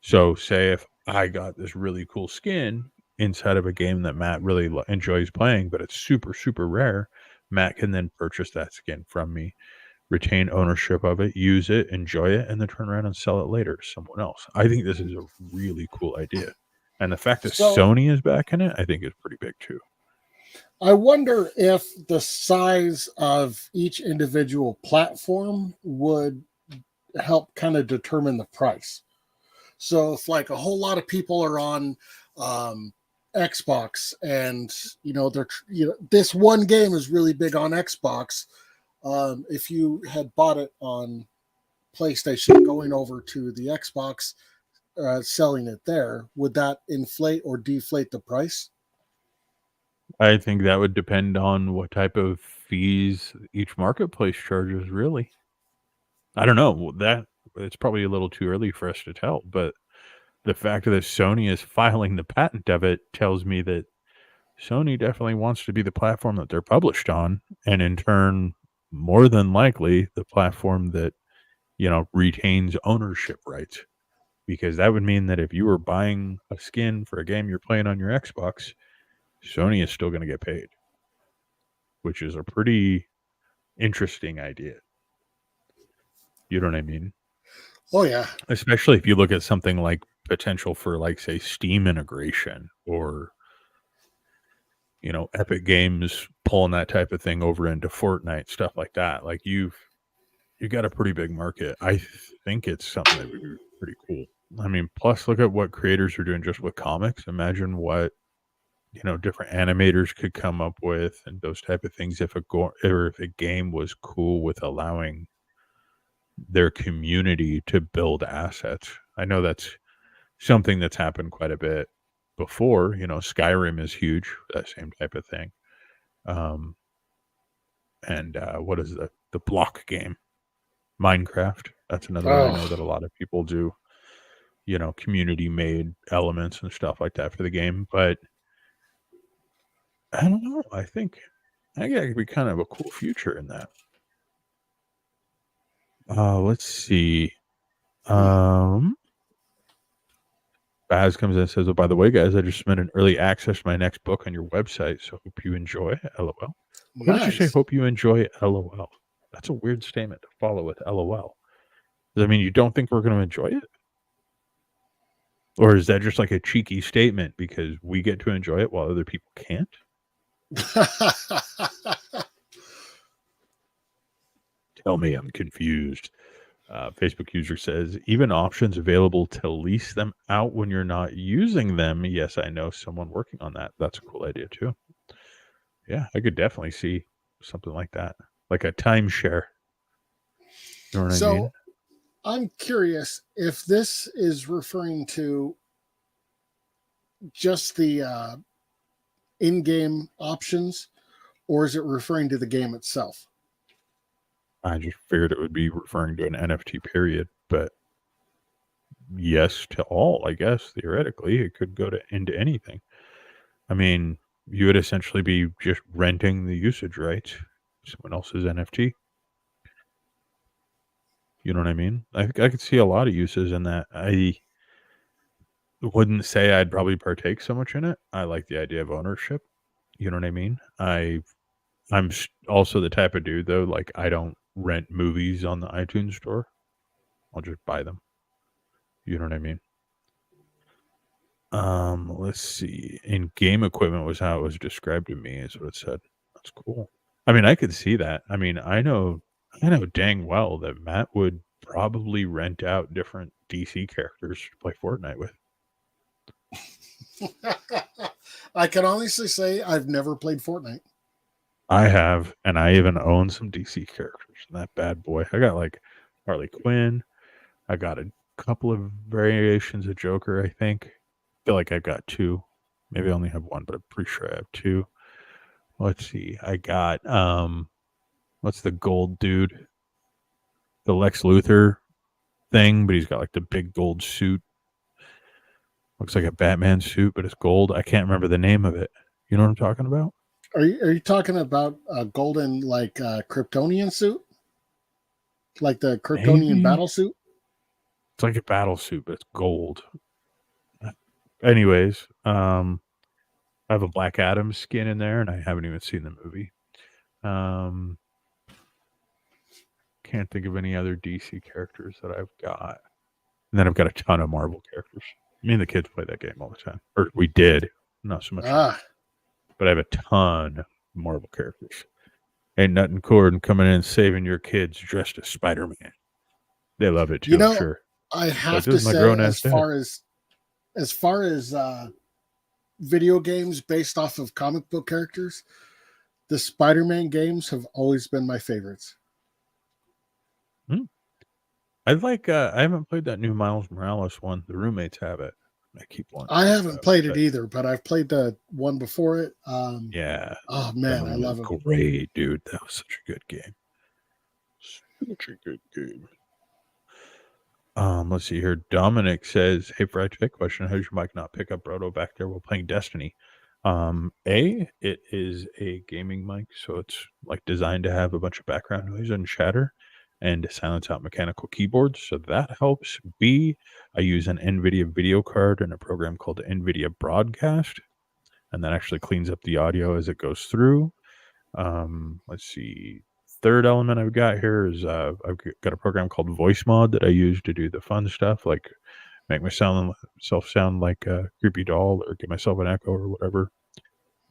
Speaker 2: So say if I got this really cool skin inside of a game that Matt really enjoys playing, but it's super, super rare, Matt can then purchase that skin from me, retain ownership of it, use it, enjoy it, and then turn around and sell it later to someone else. I think this is a really cool idea. And the fact that Sony is backing it, I think is pretty big too.
Speaker 1: I wonder if the size of each individual platform would help kind of determine the price. So if like a whole lot of people are on Xbox and this one game is really big on Xbox, if you had bought it on PlayStation going over to the Xbox, selling it there, would that inflate or deflate the price?
Speaker 2: I think that would depend on what type of fees each marketplace charges, really. I don't know. That it's probably a little too early for us to tell, but the fact that Sony is filing the patent of it tells me that Sony definitely wants to be the platform that they're published on, and in turn, more than likely, the platform that, retains ownership rights. Because that would mean that if you were buying a skin for a game you're playing on your Xbox, Sony is still going to get paid, which is a pretty interesting idea. You know what I mean?
Speaker 1: Oh, yeah.
Speaker 2: Especially if you look at something like potential for, like, say, Steam integration or, Epic Games pulling that type of thing over into Fortnite, stuff like that. Like, you got a pretty big market. I think it's something that would be pretty cool. I mean, plus look at what creators are doing just with comics. Imagine what, different animators could come up with and those type of things if a game was cool with allowing their community to build assets. I know that's something that's happened quite a bit before. Skyrim is huge, that same type of thing. And what is the block game? Minecraft. That's another one I know that a lot of people do. community made elements and stuff like that for the game. But I don't know. I think that could be kind of a cool future in that. Let's see. Baz comes in and says, "Oh, by the way, guys, I just submitted an early access to my next book on your website, so hope you enjoy." LOL. Why did you say
Speaker 1: Nice.
Speaker 2: "hope you enjoy"? LOL. That's a weird statement to follow with LOL. Does that mean you don't think we're going to enjoy it? Or is that just like a cheeky statement because we get to enjoy it while other people can't? Tell me, I'm confused. Facebook user says, even options available to lease them out when you're not using them. Yes, I know someone working on that. That's a cool idea too. Yeah, I could definitely see something like that, like a timeshare. You know what I mean?
Speaker 1: I'm curious if this is referring to just the in-game options, or is it referring to the game itself?
Speaker 2: I just figured it would be referring to an NFT period, but yes to all, I guess. Theoretically, it could go into anything. I mean, you would essentially be just renting the usage rights, someone else's NFT. You know what I mean? I could see a lot of uses in that. I wouldn't say I'd probably partake so much in it. I like the idea of ownership. You know what I mean? I'm also the type of dude though, like I don't rent movies on the iTunes store. I'll just buy them. You know what I mean? Let's see. In game equipment was how it was described to me, is what it said. That's cool. I mean, I could see that. I mean, I know dang well that Matt would probably rent out different DC characters to play Fortnite with.
Speaker 1: I can honestly say I've never played Fortnite.
Speaker 2: I have, and I even own some DC characters. That bad boy. I got like Harley Quinn. I got a couple of variations of Joker, I think. I feel like I've got two. Maybe I only have one, but I'm pretty sure I have two. Let's see. I got what's the gold dude? The Lex Luthor thing, but he's got like the big gold suit. Looks like a Batman suit, but it's gold. I can't remember the name of it. You know what I'm talking about?
Speaker 1: Are you talking about a golden Kryptonian suit? Like the Kryptonian
Speaker 2: Maybe.
Speaker 1: battle suit?
Speaker 2: It's like a battle suit, but it's gold. Anyways, I have a Black Adam skin in there, and I haven't even seen the movie. Can't think of any other DC characters that I've got. And then I've got a ton of Marvel characters. Me and the kids play that game all the time. Or we did. Not so much. But I have a ton of Marvel characters. Ain't nothing cooler coming in and saving your kids dressed as Spider-Man. They love it too, I'm sure.
Speaker 1: I have to say, as far as video games based off of comic book characters, the Spider-Man games have always been my favorites.
Speaker 2: I haven't played that new Miles Morales one. The roommates have it. I keep wanting.
Speaker 1: I haven't played it either, but I've played the one before it.
Speaker 2: Yeah.
Speaker 1: Oh man, I love it.
Speaker 2: Great, dude. That was such a good game. Such a good game. Let's see here. Dominic says, "Hey, Fry, check question. How does your mic not pick up Brodo back there while playing Destiny?" It is a gaming mic, so it's like designed to have a bunch of background noise and chatter and silence out mechanical keyboards, so that helps. B, I use an NVIDIA video card and a program called NVIDIA Broadcast, and that actually cleans up the audio as it goes through. Let's see. Third element I've got here is I've got a program called Voice Mod that I use to do the fun stuff, like make myself sound like a creepy doll or give myself an echo or whatever,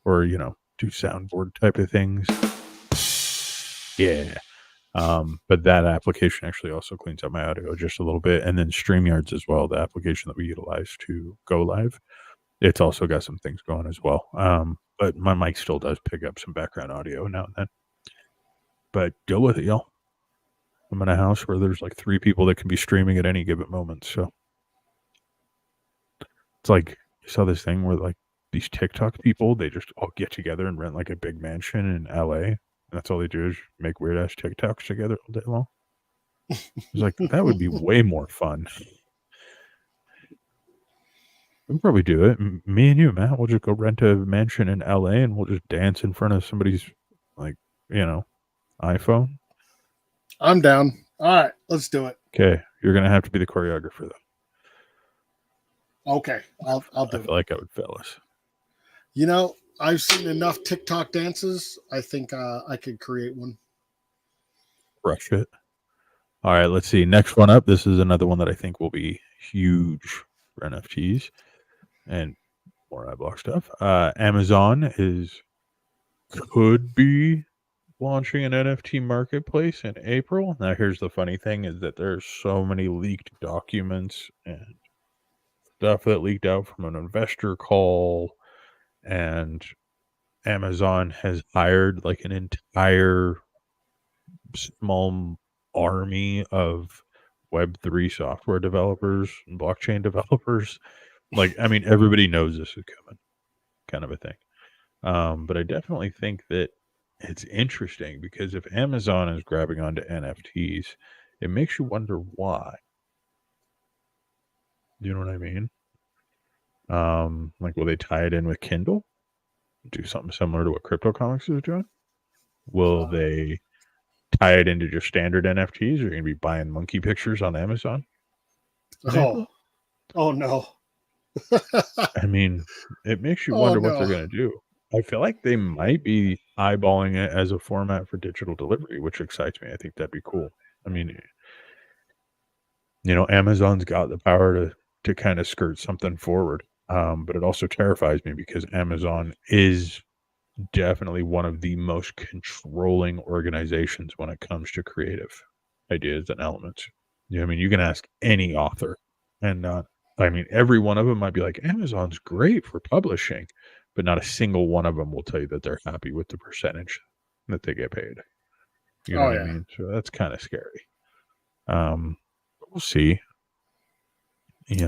Speaker 2: or do soundboard type of things. Yeah. But that application actually also cleans up my audio just a little bit, and then StreamYards as well, the application that we utilize to go live. It's also got some things going as well. But my mic still does pick up some background audio now and then. But deal with it, y'all. I'm in a house where there's like 3 people that can be streaming at any given moment. So it's like, you saw this thing where like these TikTok people, they just all get together and rent like a big mansion in LA. And that's all they do is make weird ass TikToks together all day long. It's like, that would be way more fun. We can probably do it. Me and you, Matt, we'll just go rent a mansion in LA and we'll just dance in front of somebody's, like, iPhone.
Speaker 1: I'm down. All right, let's do it.
Speaker 2: Okay, you're gonna have to be the choreographer, though.
Speaker 1: Okay, I'll do
Speaker 2: I
Speaker 1: it.
Speaker 2: feel like I would fail us.
Speaker 1: I've seen enough TikTok dances. I think I could create one.
Speaker 2: Crush it. All right, let's see. Next one up. This is another one that I think will be huge for NFTs and more iBlock stuff. Amazon could be launching an NFT marketplace in April. Now, here's the funny thing: is that there's so many leaked documents and stuff that leaked out from an investor call, and Amazon has hired like an entire small army of Web3 software developers and blockchain developers. Like, I mean, everybody knows this is coming, kind of a thing. But I definitely think that it's interesting because if Amazon is grabbing onto NFTs, it makes you wonder why. You know what I mean? Like, will they tie it in with Kindle? Do something similar to what Crypto Comics is doing? Will they tie it into just standard NFTs? You're going to be buying monkey pictures on Amazon?
Speaker 1: Oh no.
Speaker 2: I mean, it makes you
Speaker 1: Oh,
Speaker 2: wonder what
Speaker 1: no.
Speaker 2: they're going to do. I feel like they might be eyeballing it as a format for digital delivery, which excites me. I think that'd be cool. I mean, Amazon's got the power to kind of skirt something forward. But it also terrifies me because Amazon is definitely one of the most controlling organizations when it comes to creative ideas and elements. I mean, you can ask any author, and every one of them might be like, Amazon's great for publishing, but not a single one of them will tell you that they're happy with the percentage that they get paid. You know what I mean? So that's kind of scary. We'll see.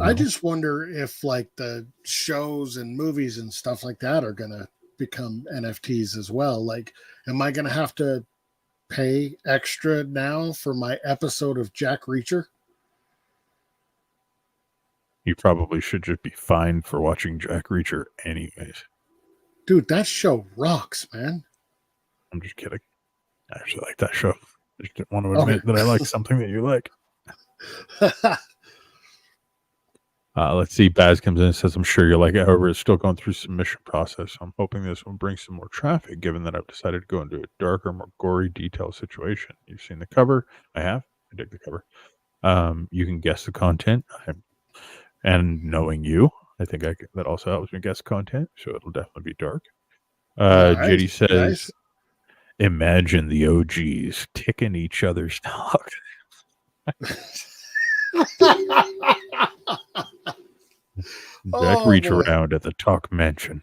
Speaker 1: I just wonder if like the shows and movies and stuff like that are going to become NFTs as well. Like, am I going to have to pay extra now for my episode of Jack Reacher?
Speaker 2: You probably should just be fined for watching Jack Reacher anyways.
Speaker 1: Dude, that show rocks, man.
Speaker 2: I'm just kidding. I actually like that show. I just didn't want to admit that I like something that you like. Let's see. Baz comes in and says, I'm sure you like it. However, it's still going through submission process. I'm hoping this will bring some more traffic, given that I've decided to go into a darker, more gory detail situation. You've seen the cover. I have. I dig the cover. You can guess the content. And knowing you, I think that also helps me guess content. So it'll definitely be dark. JD says, nice. Imagine the OGs ticking each other's talk. Jack reach around at the talk mansion.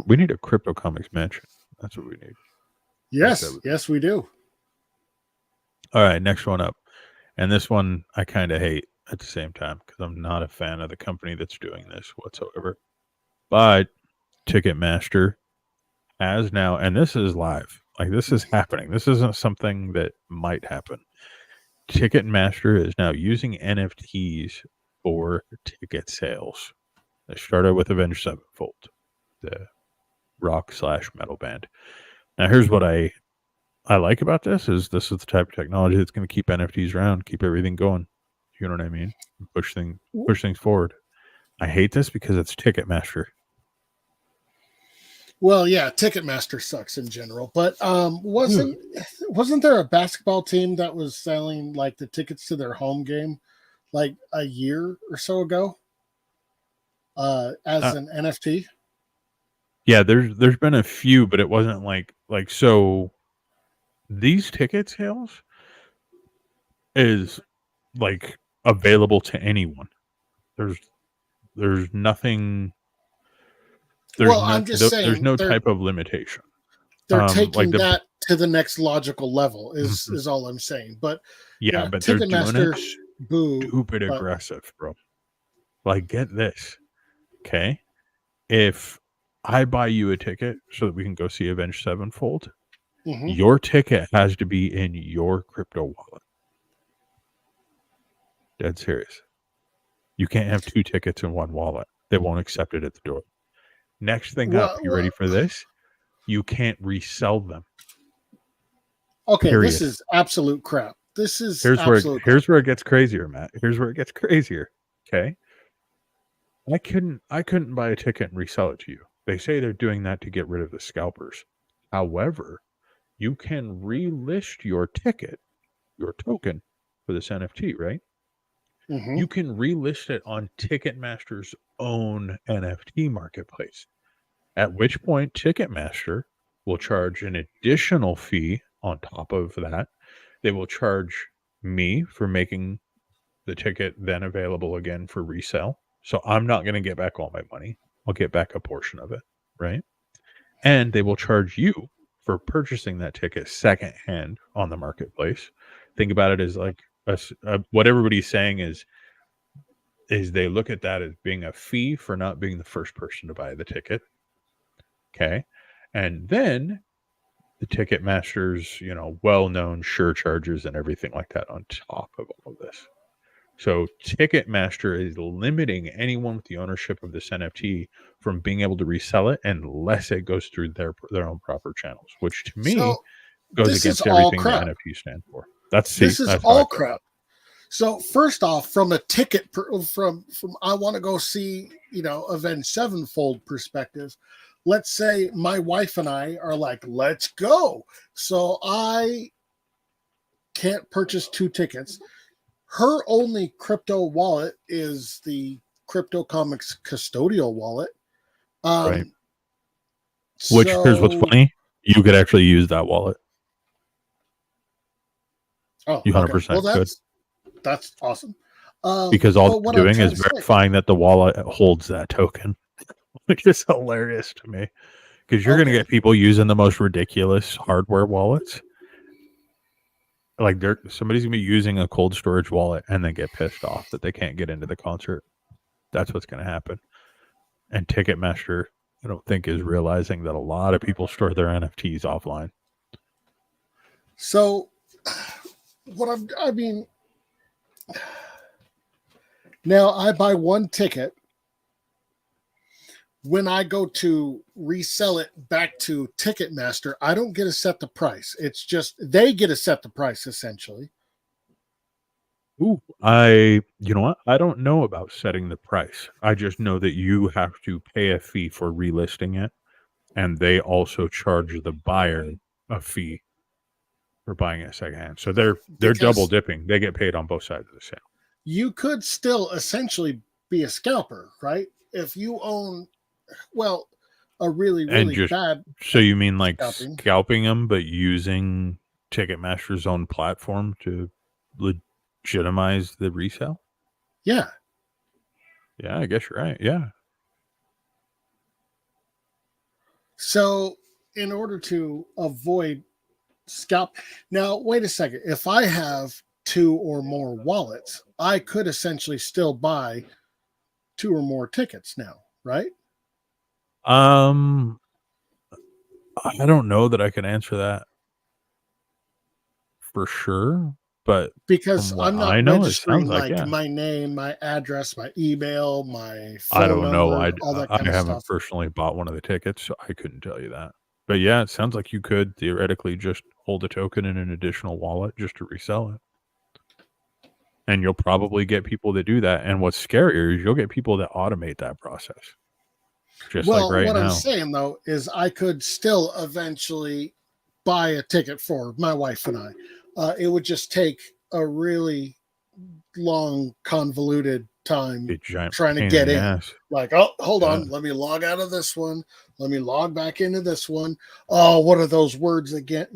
Speaker 2: We need a Crypto Comics mansion. That's what we need.
Speaker 1: Yes, we do.
Speaker 2: All right, next one up. And this one I kind of hate at the same time because I'm not a fan of the company that's doing this whatsoever. But Ticketmaster has now, and this is live. Like, this is happening. This isn't something that might happen. Ticketmaster is now using NFTs for ticket sales. They started with Avenged Sevenfold, the rock/metal band. Now, here's what I like about this is the type of technology that's going to keep NFTs around, keep everything going. You know what I mean? Push things forward. I hate this because it's Ticketmaster.
Speaker 1: Well, yeah, Ticketmaster sucks in general, but wasn't there a basketball team that was selling like the tickets to their home game like a year or so ago as an NFT?
Speaker 2: Yeah, there's been a few, but it wasn't like so. These ticket sales is like available to anyone. There's nothing.
Speaker 1: I'm just saying
Speaker 2: there's no type of limitation.
Speaker 1: They're taking that to the next logical level is all I'm saying. But
Speaker 2: yeah, but they're doing it stupid aggressive, bro. Like, get this. Okay. If I buy you a ticket so that we can go see Avenged Sevenfold, your ticket has to be in your crypto wallet. Dead serious. You can't have 2 tickets in one wallet. They won't accept it at the door. Next thing up, you ready for this? You can't resell them.
Speaker 1: Okay,
Speaker 2: period.
Speaker 1: This is absolute crap. This is
Speaker 2: Here's
Speaker 1: absolute
Speaker 2: where it gets crazier, Matt. Here's where it gets crazier. Okay. I couldn't buy a ticket and resell it to you. They say they're doing that to get rid of the scalpers. However, you can relist your ticket, your token for this NFT, right?
Speaker 1: Mm-hmm.
Speaker 2: You can relist it on Ticketmaster's own NFT marketplace. At which point Ticketmaster will charge an additional fee on top of that. They will charge me for making the ticket then available again for resale. So I'm not going to get back all my money. I'll get back a portion of it, right? And they will charge you for purchasing that ticket secondhand on the marketplace. Think about it as like what everybody's saying is they look at that as being a fee for not being the first person to buy the ticket. Okay. And then the Ticketmaster's, well-known surcharges and everything like that on top of all of this. So Ticketmaster is limiting anyone with the ownership of this NFT from being able to resell it unless it goes through their own proper channels, which to me goes against everything the NFT stand for. This is
Speaker 1: all crap. So first off, from a ticket from I want to go see, Avenged Sevenfold perspective, let's say my wife and I are like, let's go. So I can't purchase 2 tickets. Her only crypto wallet is the Crypto Comics custodial wallet.
Speaker 2: Right. Which, here's what's funny. You could actually use that wallet.
Speaker 1: Oh,
Speaker 2: you 100%
Speaker 1: well,
Speaker 2: could.
Speaker 1: That's awesome.
Speaker 2: Because all they're doing is verifying that the wallet holds that token, which is hilarious to me. Because you're going to get people using the most ridiculous hardware wallets. Like somebody's going to be using a cold storage wallet and then get pissed off that they can't get into the concert. That's what's going to happen. And Ticketmaster, I don't think, is realizing that a lot of people store their NFTs offline.
Speaker 1: So now I buy 1 ticket. When I go to resell it back to Ticketmaster, I don't get to set the price. It's just they get to set the price essentially.
Speaker 2: Ooh, you know what? I don't know about setting the price. I just know that you have to pay a fee for relisting it, and they also charge the buyer a fee for buying it secondhand. So they're double dipping. They get paid on both sides of the sale.
Speaker 1: You could still essentially be a scalper, right? If you own, a really bad.
Speaker 2: So you mean like scalping them, but using Ticketmaster's own platform to legitimize the resale?
Speaker 1: Yeah.
Speaker 2: Yeah, I guess you're right. Yeah.
Speaker 1: So in order to avoid scalp, now wait a second. If I have 2 or more wallets, I could essentially still buy 2 or more tickets now, right?
Speaker 2: I don't know that I can answer that for sure, but
Speaker 1: because I'm not registering my name, my address, my email, my phone
Speaker 2: I don't
Speaker 1: number,
Speaker 2: know.
Speaker 1: all that kind of
Speaker 2: haven't
Speaker 1: stuff.
Speaker 2: personally bought one of the tickets, so I couldn't tell you that. But yeah, it sounds like you could theoretically just hold a token in an additional wallet just to resell it. And you'll probably get people that do that. And what's scarier is you'll get people that automate that process.
Speaker 1: What I'm saying, though, is I could still eventually buy a ticket for my wife and I. It would just take a really long, convoluted time trying to get in. Like, oh, hold on. Let me log out of this one. Let me log back into this one. Oh, what are those words again?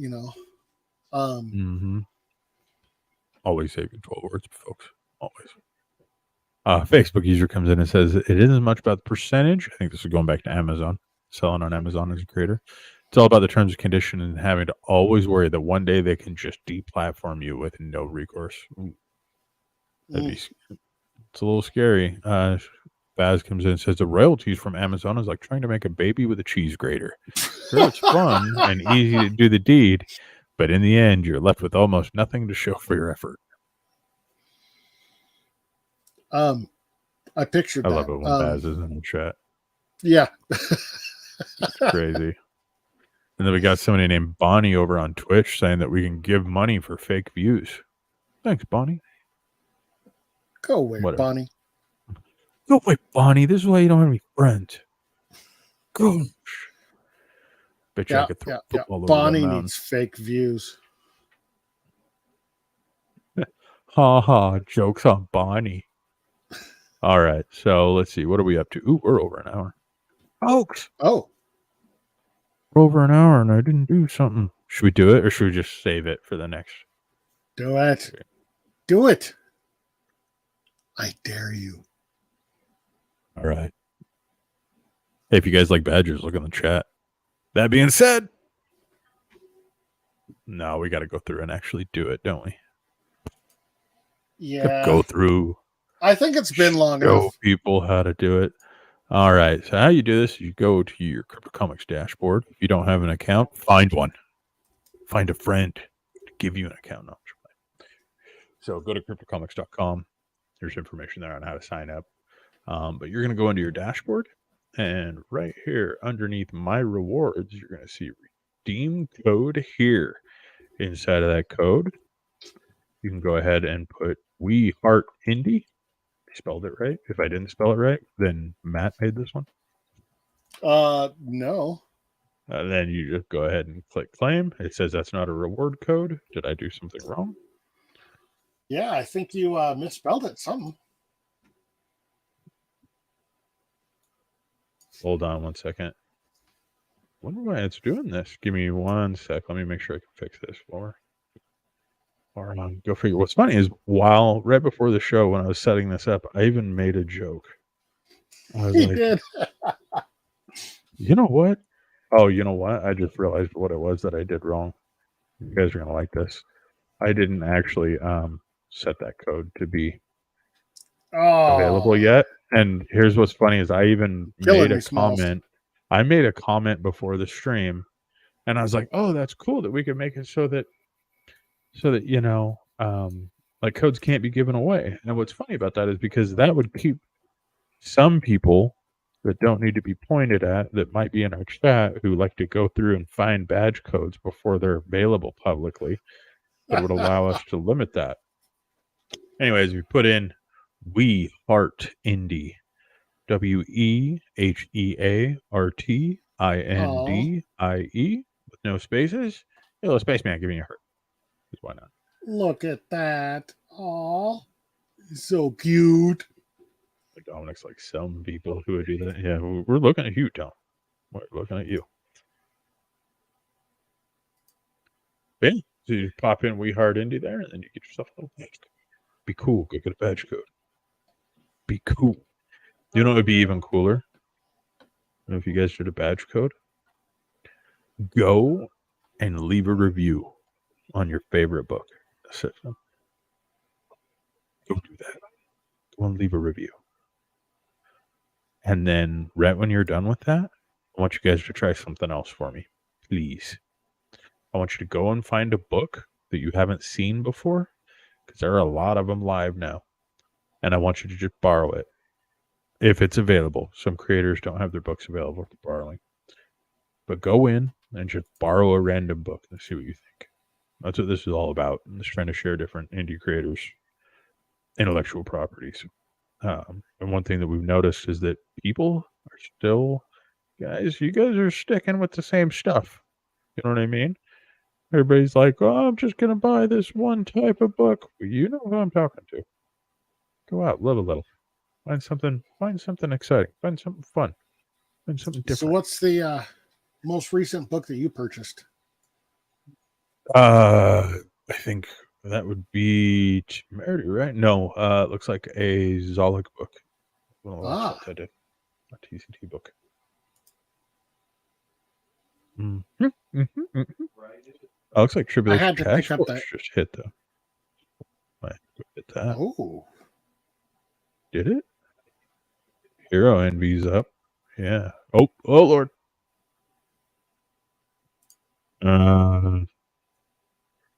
Speaker 2: Always say control words, folks. Always. Facebook user comes in and says it isn't much about the percentage. I think this is going back to Amazon, selling on Amazon as a creator. It's all about the terms and conditions and having to always worry that one day they can just deplatform you with no recourse. It's a little scary. Baz comes in and says the royalties from Amazon is like trying to make a baby with a cheese grater. Sure, it's fun and easy to do the deed, but in the end, you're left with almost nothing to show for your effort.
Speaker 1: I pictured
Speaker 2: I
Speaker 1: that.
Speaker 2: love it when Baz is in the chat.
Speaker 1: Yeah.
Speaker 2: It's crazy. And then we got somebody named Bonnie over on Twitch saying that we can give money for fake views. Thanks, Bonnie.
Speaker 1: Go away,
Speaker 2: Whatever.
Speaker 1: Bonnie.
Speaker 2: Go away, Bonnie. This is why you don't have any friends. Gosh. Bet you I could throw football over
Speaker 1: Bonnie
Speaker 2: that
Speaker 1: needs fake views.
Speaker 2: Ha ha. Jokes on Bonnie. All right. So let's see. What are we up to? Ooh, we're over an hour. Folks.
Speaker 1: Oh.
Speaker 2: We're over an hour and I didn't do something. Should we do it or should we just save it for the next?
Speaker 1: Do it. Okay. Do it. I dare you.
Speaker 2: All right. Hey, if you guys like badgers, look in the chat. That being said, no, we got to go through and actually do it, don't we?
Speaker 1: Yeah.
Speaker 2: Go through.
Speaker 1: I think it's been long enough.
Speaker 2: Show people how to do it. All right. So how you do this is you go to your Crypto Comics dashboard. If you don't have an account, find one. Find a friend to give you an account. No, so go to cryptocomics.com. There's information there on how to sign up. But you're going to go into your dashboard. And right here underneath My Rewards, you're going to see redeem code here. Inside of that code, you can go ahead and put We Heart Indie. I spelled it right. If I didn't spell it right, then Matt made this one.
Speaker 1: No.
Speaker 2: Then you just go ahead and click claim. It says that's not a reward code. Did I do something wrong?
Speaker 1: Yeah, I think you misspelled it. Something.
Speaker 2: Hold on 1 second. Wonder why it's doing this. Give me 1 sec. Let me make sure I can fix this for. Or go figure. What's funny is right before the show, when I was setting this up, I even made a joke. I was like, you know what? Oh, you know what? I just realized what it was that I did wrong. You guys are gonna like this. I didn't actually set that code to be available yet. And here's what's funny is I even made a comment. I made a comment before the stream, and I was like, "Oh, that's cool that we can make it so that you know, like codes can't be given away." And what's funny about that is because that would keep some people that don't need to be pointed at that might be in our chat who like to go through and find badge codes before they're available publicly. That would allow us to limit that. Anyways, we put in We Heart Indie. WEHEARTINDIE with no spaces. Hey, little spaceman, give me a heart. Why not?
Speaker 1: Look at that. Aw. So cute.
Speaker 2: Like Dominic's like some people who would do that. Yeah, we're looking at you, Dom. We're looking at you. Yeah. So you pop in We Heart Indie there, and then you get yourself a little badge code. Be cool. Go get a badge code. Be cool. You know what would be even cooler? If you guys did a badge code, go and leave a review on your favorite book. System. Go do that. Go and leave a review. And then right when you're done with that, I want you guys to try something else for me. Please. I want you to go and find a book that you haven't seen before, because there are a lot of them live now. And I want you to just borrow it if it's available. Some creators don't have their books available for borrowing. But go in and just borrow a random book and see what you think. That's what this is all about. I'm just trying to share different indie creators' intellectual properties. And one thing that we've noticed is that people are still, you guys are sticking with the same stuff. You know what I mean? Everybody's like, oh, I'm just going to buy this one type of book. Well, you know who I'm talking to. Go out, live a little. Find something exciting. Find something fun. Find something different.
Speaker 1: So what's the most recent book that you purchased?
Speaker 2: I think that would be Temerity, right? No, it looks like a Zolik book. One of the last ones I did. A TCT book. Mm-hmm, mm-hmm, mm-hmm. Oh, looks like Tribulation Task Force just hit though. Might hit that.
Speaker 1: Oh,
Speaker 2: did it? Hero Envy's up. Yeah. Oh Lord.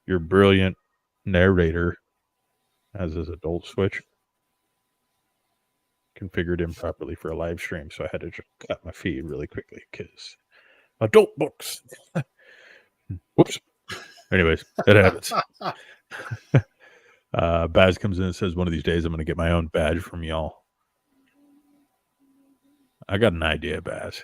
Speaker 2: Your brilliant narrator has his adult switch. configured improperly for a live stream, so I had to just cut my feed really quickly because adult books. Whoops. Anyways, it happens. Baz comes in and says, one of these days I'm going to get my own badge from y'all. I got an idea, Baz.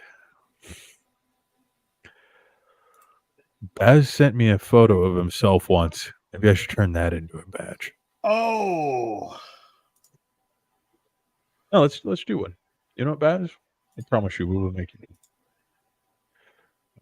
Speaker 2: Baz sent me a photo of himself once. Maybe I should turn that into a badge.
Speaker 1: Oh.
Speaker 2: No, let's do one. You know what, Baz? I promise you we will make it.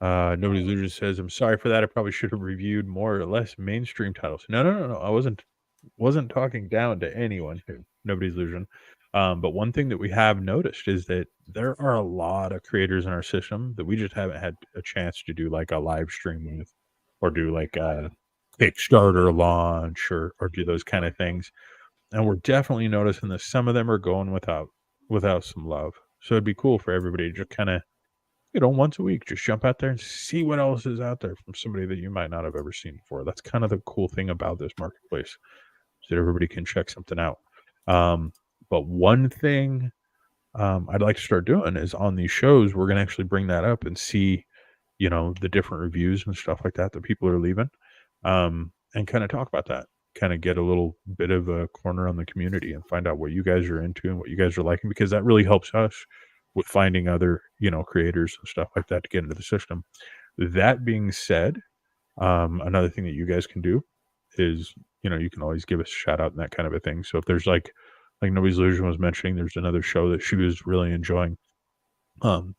Speaker 2: Nobody's Loser says, I'm sorry for that. I probably should have reviewed more or less mainstream titles. No. I wasn't talking down to anyone here. Nobody's Illusion. But one thing that we have noticed is that there are a lot of creators in our system that we just haven't had a chance to do like a live stream with, or do like a Kickstarter launch, or do those kind of things. And we're definitely noticing that some of them are going without some love. So it'd be cool for everybody to just kind of, once a week, just jump out there and see what else is out there from somebody that you might not have ever seen before. That's kind of the cool thing about this marketplace, so that everybody can check something out. But one thing I'd like to start doing is on these shows, we're going to actually bring that up and see, the different reviews and stuff like that people are leaving, and kind of talk about that, kind of get a little bit of a corner on the community and find out what you guys are into and what you guys are liking, because that really helps us with finding other, creators and stuff like that to get into the system. That being said, another thing that you guys can do is, you can always give us a shout out and that kind of a thing. So if there's like Nobody's Illusion was mentioning, there's another show that she was really enjoying,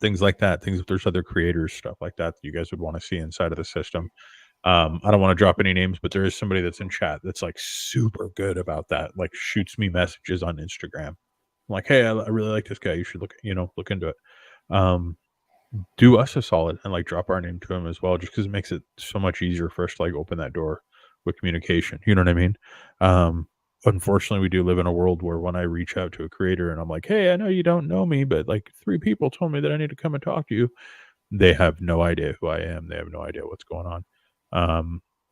Speaker 2: things like that, if there's other creators, stuff like that you guys would want to see inside of the system. I don't want to drop any names, but there is somebody that's in chat that's like super good about that, like shoots me messages on Instagram. I'm like, hey, I really like this guy. You should look into it. Do us a solid and like drop our name to him as well, just because it makes it so much easier for us to like open that door with communication. You know what I mean? Unfortunately, we do live in a world where when I reach out to a creator and I'm like, hey, I know you don't know me, but like 3 people told me that I need to come and talk to you, they have no idea who I am. They have no idea what's going on.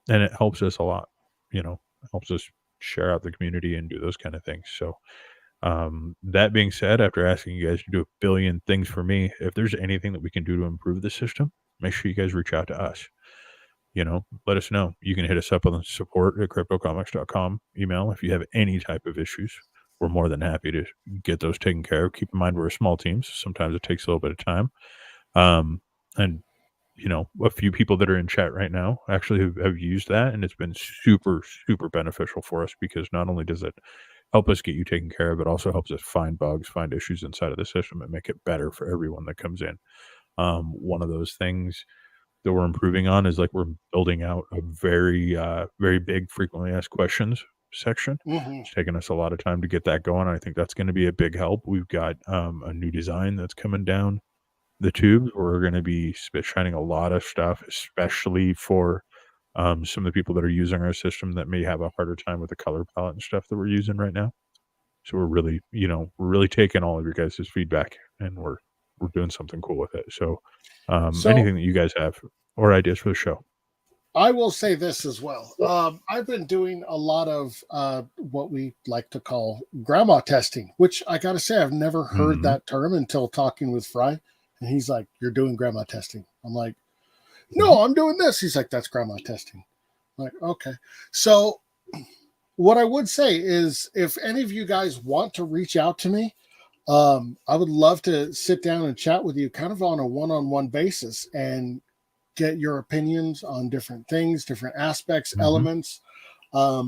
Speaker 2: And it helps us a lot, it helps us share out the community and do those kind of things. So, that being said, after asking you guys to do a billion things for me, if there's anything that we can do to improve the system, make sure you guys reach out to us. Let us know. You can hit us up on the support@cryptocomics.com email if you have any type of issues. We're more than happy to get those taken care of. Keep in mind, we're a small team, so sometimes it takes a little bit of time. And a few people that are in chat right now actually have used that, and it's been super, super beneficial for us, because not only does it help us get you taken care of, it also helps us find bugs, find issues inside of the system, and make it better for everyone that comes in. One of those things that we're improving on is like we're building out a very, very big frequently asked questions section.
Speaker 1: Mm-hmm.
Speaker 2: It's taken us a lot of time to get that going. I think that's going to be a big help. We've got a new design that's coming down the tubes. We're going to be shining a lot of stuff, especially for some of the people that are using our system that may have a harder time with the color palette and stuff that we're using right now. So we're really taking all of your guys' feedback, and we're doing something cool with it. So, anything that you guys have or ideas for the show.
Speaker 1: I will say this as well. I've been doing a lot of what we like to call grandma testing, which I got to say, I've never heard that term until talking with Fry. And he's like, you're doing grandma testing. I'm like, no, I'm doing this. He's like, that's grandma testing. I'm like, okay. So what I would say is, if any of you guys want to reach out to me, I would love to sit down and chat with you kind of on a one-on-one basis and get your opinions on different things, different aspects, elements.
Speaker 2: What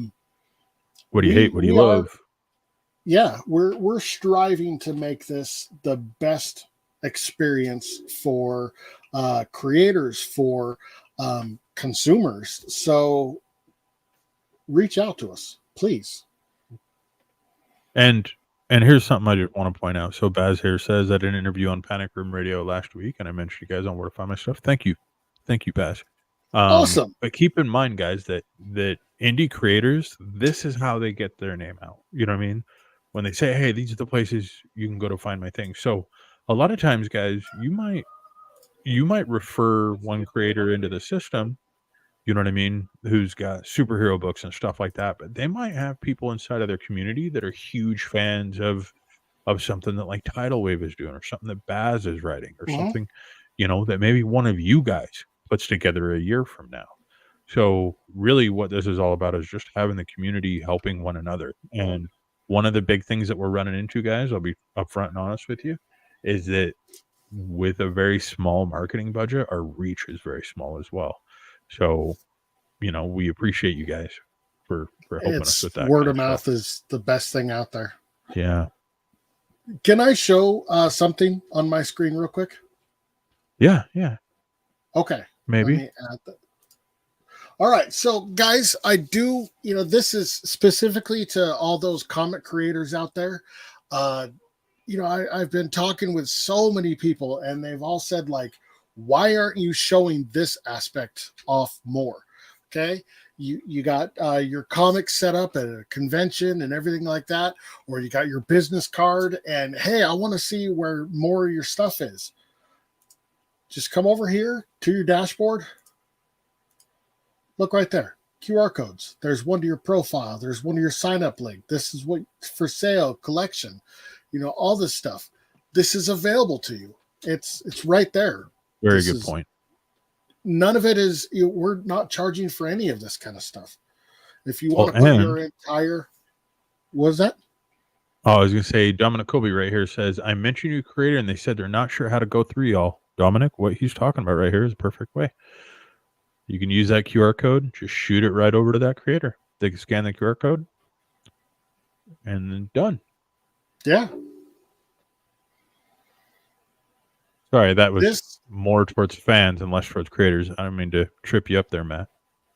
Speaker 2: do you hate? What do you love?
Speaker 1: We're striving to make this the best experience for creators, for consumers. So reach out to us, please.
Speaker 2: And here's something I just want to point out. So Baz here says, I did an interview on Panic Room Radio last week, and I mentioned you guys on where to find my stuff. Thank you, Baz.
Speaker 1: Awesome.
Speaker 2: But keep in mind, guys, that indie creators, this is how they get their name out. You know what I mean? When they say, hey, these are the places you can go to find my thing. So a lot of times, guys, you might refer one creator into the system, you know what I mean, who's got superhero books and stuff like that, but they might have people inside of their community that are huge fans of, of something that like Tidal Wave is doing, or something that Baz is writing, or
Speaker 1: Mhm.
Speaker 2: something, that maybe one of you guys puts together a year from now. So really what this is all about is just having the community helping one another. And one of the big things that we're running into, guys, I'll be upfront and honest with you, is that with a very small marketing budget, our reach is very small as well. So, we appreciate you guys for helping us
Speaker 1: It's
Speaker 2: with that
Speaker 1: word
Speaker 2: kind
Speaker 1: of
Speaker 2: of stuff.
Speaker 1: mouth is the best thing out there.
Speaker 2: Yeah.
Speaker 1: Can I show something on my screen real quick?
Speaker 2: Yeah.
Speaker 1: Okay. Let
Speaker 2: Maybe.
Speaker 1: me add that. All right. So, guys, I do, this is specifically to all those comic creators out there. I've been talking with so many people, and they've all said, like, why aren't you showing this aspect off more? Okay. You got your comics set up at a convention and everything like that, or you got your business card, and hey, I want to see where more of your stuff is. Just come over here to your dashboard. Look right there. QR codes. There's one to your profile. There's one to your sign up link. This is what for sale, collection, all this stuff. This is available to you. It's right there.
Speaker 2: Very
Speaker 1: This
Speaker 2: good
Speaker 1: is
Speaker 2: point.
Speaker 1: none of it is we're not charging for any of this kind of stuff. If you want
Speaker 2: Well,
Speaker 1: to put
Speaker 2: and
Speaker 1: your entire what was that?
Speaker 2: I was gonna say Dominic Colby right here says, I mentioned you creator and they said they're not sure how to go through y'all. Dominic, what he's talking about right here is a perfect way. You can use that QR code, just shoot it right over to that creator. They can scan the QR code and then done.
Speaker 1: Yeah.
Speaker 2: Sorry, that was
Speaker 1: This
Speaker 2: more towards fans and less towards creators. I don't mean to trip you up there, Matt.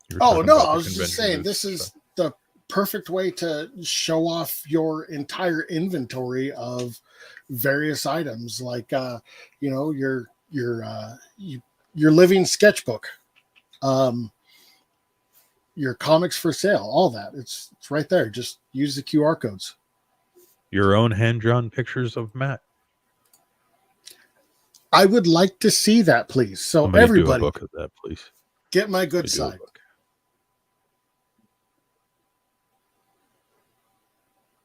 Speaker 2: You were
Speaker 1: Oh
Speaker 2: talking
Speaker 1: no,
Speaker 2: about
Speaker 1: I
Speaker 2: the
Speaker 1: was just
Speaker 2: convention
Speaker 1: saying
Speaker 2: booth
Speaker 1: this
Speaker 2: and
Speaker 1: is
Speaker 2: stuff.
Speaker 1: the perfect way to show off your entire inventory of various items, like your living sketchbook, um, your comics for sale, all that. It's right there. Just use the QR codes.
Speaker 2: Your own hand-drawn pictures of Matt.
Speaker 1: I would like to see that, please. So
Speaker 2: Somebody do a
Speaker 1: everybody,
Speaker 2: book of that, please.
Speaker 1: get my good side.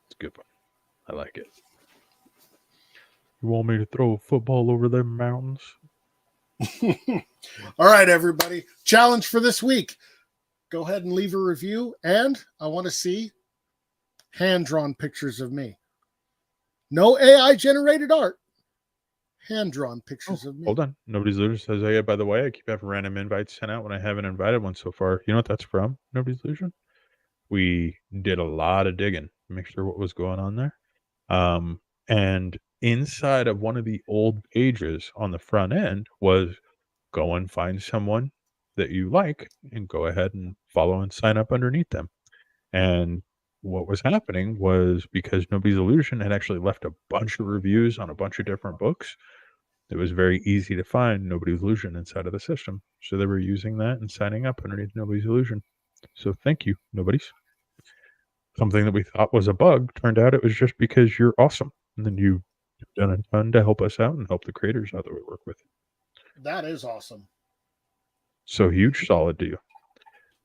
Speaker 2: It's a good one. I like it. You want me to throw a football over them mountains?
Speaker 1: All right, everybody. Challenge for this week. Go ahead and leave a review. And I want to see hand-drawn pictures of me. No AI generated art. Hand-drawn pictures of me.
Speaker 2: Hold on. Nobody's Loser says, oh yeah, by the way, I keep having random invites sent out when I haven't invited one so far. You know what that's from? Nobody's Illusion? We did a lot of digging to make sure what was going on there. And inside of one of the old pages on the front end was go and find someone that you like and go ahead and follow and sign up underneath them. And what was happening was because Nobody's Illusion had actually left a bunch of reviews on a bunch of different books, it was very easy to find Nobody's Illusion inside of the system. So they were using that and signing up underneath Nobody's Illusion. So thank you, Nobody's. Something that we thought was a bug turned out it was just because you're awesome. And then you've done a ton to help us out and help the creators out that we work with.
Speaker 1: That is awesome.
Speaker 2: So huge solid to you.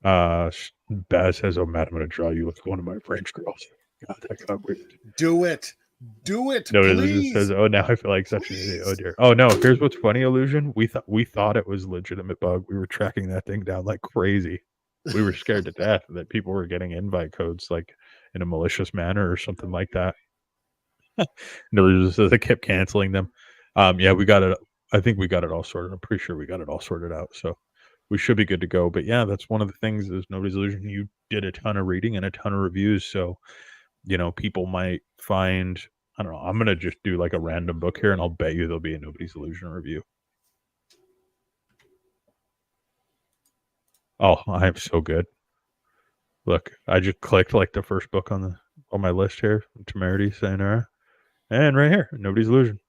Speaker 2: Baz says, oh, Matt, I'm going to draw you like one of my French girls. God, I can't wait.
Speaker 1: Do it. Do it,
Speaker 2: No,
Speaker 1: please.
Speaker 2: Illusion says, oh, now I feel like such an idiot. Oh, dear. Oh, no, here's what's funny, Illusion. We thought it was a legitimate bug. We were tracking that thing down like crazy. We were scared to death that people were getting invite codes like in a malicious manner or something like that. No, says I kept canceling them. Yeah, we got it. I think we got it all sorted. I'm pretty sure we got it all sorted out. So we should be good to go. But yeah, that's one of the things is Nobody's Illusion. You did a ton of reading and a ton of reviews. So, people might find, I don't know, I'm going to just do like a random book here and I'll bet you there'll be a Nobody's Illusion review. Oh, I'm so good. Look, I just clicked like the first book on my list here, Temerity, Sayonara. And right here, Nobody's Illusion.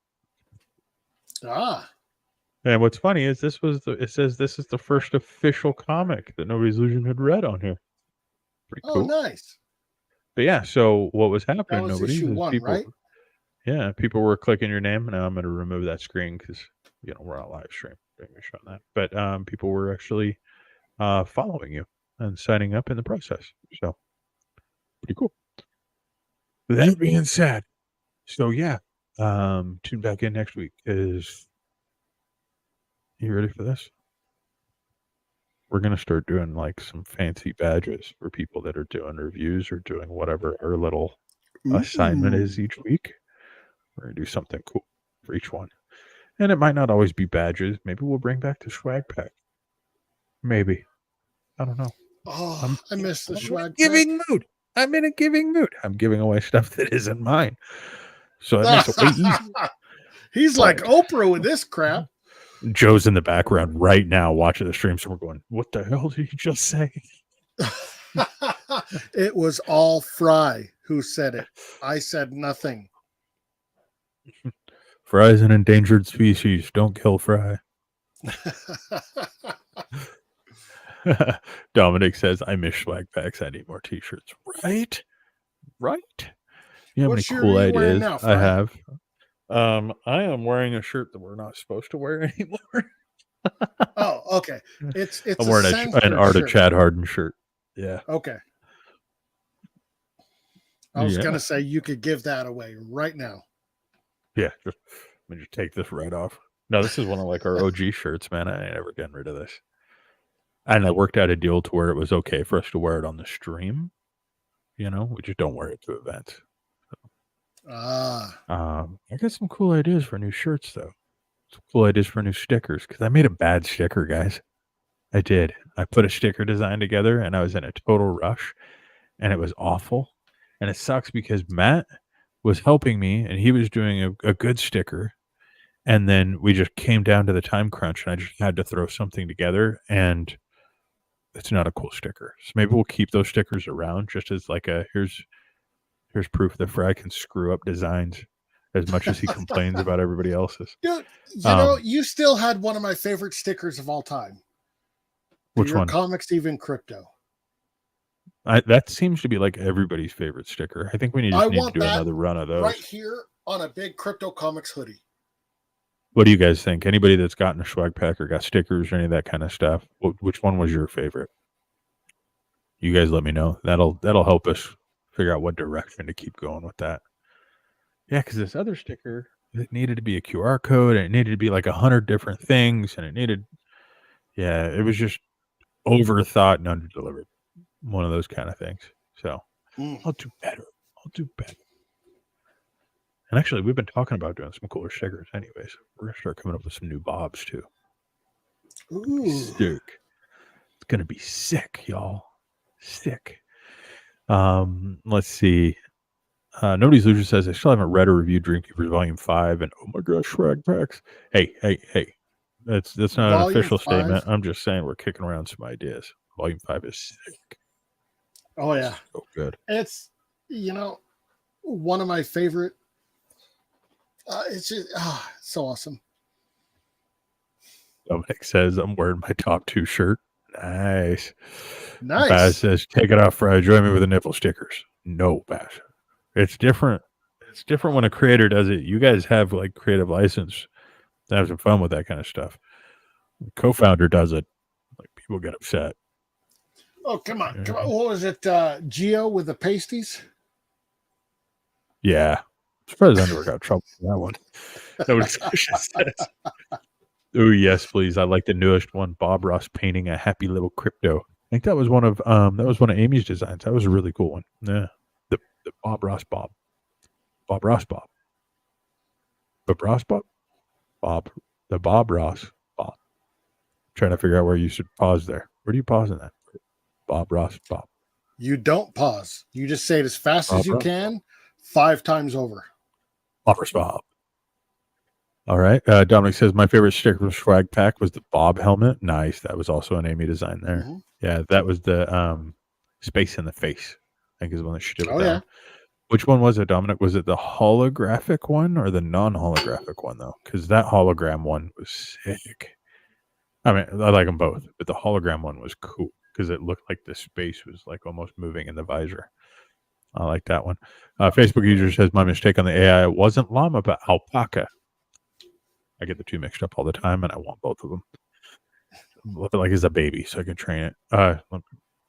Speaker 1: Ah.
Speaker 2: And what's funny is it says this is the first official comic that Nobody's Illusion had read on here. Pretty cool.
Speaker 1: Oh, nice.
Speaker 2: But yeah, so what was happening,
Speaker 1: That was
Speaker 2: Nobody's
Speaker 1: issue
Speaker 2: is
Speaker 1: 1,
Speaker 2: people,
Speaker 1: right?
Speaker 2: yeah, people were clicking your name. Now I'm going to remove that screen because we're on live stream. Showing that, but people were actually following you and signing up in the process. So pretty cool. That being said, So yeah, tune back in next week. You ready for this? We're gonna start doing like some fancy badges for people that are doing reviews or doing whatever our little assignment is each week. We're gonna do something cool for each one. And it might not always be badges. Maybe we'll bring back the swag pack. Maybe. I don't know.
Speaker 1: Oh, I miss the swag
Speaker 2: giving mood. I'm in a giving mood. I'm giving away stuff that isn't mine. So that makes it way easier.
Speaker 1: He's like Oprah with this crap.
Speaker 2: Joe's in the background right now watching the stream. So we're going, what the hell did you just say?
Speaker 1: It was all Fry who said it. I said nothing.
Speaker 2: Fry's an endangered species. Don't kill Fry. Dominic says, I miss swag packs. I need more t-shirts. Right? You know how many cool ideas now, I have? I am wearing a shirt that we're not supposed to wear anymore.
Speaker 1: Oh, okay. It's
Speaker 2: I'm wearing an Art of Chad Harden shirt. Yeah.
Speaker 1: Okay. I was gonna say you could give that away right now.
Speaker 2: Yeah, let me just take this right off. No, this is one of like our OG shirts, man. I ain't ever getting rid of this. And I worked out a deal to where it was okay for us to wear it on the stream. You know, we just don't wear it to events. I got some cool ideas for new shirts, though. Some cool ideas for new stickers, because I made a bad sticker, guys. I did. I put a sticker design together, and I was in a total rush, and it was awful. And it sucks because Matt was helping me, and he was doing a good sticker. And then we just came down to the time crunch, and I just had to throw something together, and it's not a cool sticker. So maybe we'll keep those stickers around just as like a here's proof that Fry can screw up designs as much as he complains about everybody else's.
Speaker 1: Dude, you know, you still had one of my favorite stickers of all time.
Speaker 2: Which one?
Speaker 1: Comics, Even Crypto.
Speaker 2: That seems to be like everybody's favorite sticker. I think we need to do another run of those.
Speaker 1: Right here on a big Crypto Comics hoodie.
Speaker 2: What do you guys think? Anybody that's gotten a swag pack or got stickers or any of that kind of stuff? Which one was your favorite? You guys let me know. That'll help us figure out what direction to keep going with that. Yeah, because this other sticker, it needed to be a QR code, and it needed to be like 100 different things, and it was just overthought and underdelivered. One of those kind of things. So I'll do better. And actually, we've been talking about doing some cooler stickers anyways. We're going to start coming up with some new bobs, too. Sick. It's going to be sick, y'all. Sick. Let's see. Nobody's Loser says, I still haven't read or reviewed Dreamkeepers Volume 5, and oh my gosh, swag packs. Hey. That's not an official statement. I'm just saying we're kicking around some ideas. Volume 5 is sick.
Speaker 1: Oh, yeah.
Speaker 2: So good.
Speaker 1: It's, one of my favorite. It's just so awesome.
Speaker 2: Dominic says, I'm wearing my top 2 shirt. Nice. Baz says, take it off, Fry. Join me with the nipple stickers. No, Baz. It's different. It's different when a creator does it. You guys have like creative license to have some fun with that kind of stuff. The co-founder does it. Like people get upset.
Speaker 1: Oh, come on. What was it? Geo with the pasties?
Speaker 2: Yeah. I'm surprised I never got trouble for that one. Oh, yes, please. I like the newest one. Bob Ross painting a happy little crypto. I think that was one of Amy's designs. That was a really cool one. Yeah. The Bob Ross Bob. Bob Ross Bob. Bob Ross Bob? Bob. The Bob Ross Bob. Trying to figure out where you should pause there. Where do you pause in that? Bob Ross Bob.
Speaker 1: You don't pause. You just say it as fast as you can, 5 times over.
Speaker 2: Bob Ross Bob. All right. Dominic says, my favorite sticker from Swag Pack was the Bob helmet. Nice. That was also an Amy design there. Mm-hmm. Yeah, that was the space in the face, I think is the one that she did with that. Yeah. Which one was it, Dominic? Was it the holographic one or the non-holographic one, though? Because that hologram one was sick. I mean, I like them both, but the hologram one was cool because it looked like the space was like almost moving in the visor. I like that one. Facebook user says, my mistake on the AI wasn't llama, but alpaca. I get the two mixed up all the time, and I want both of them. Look like it's a baby, so I can train it.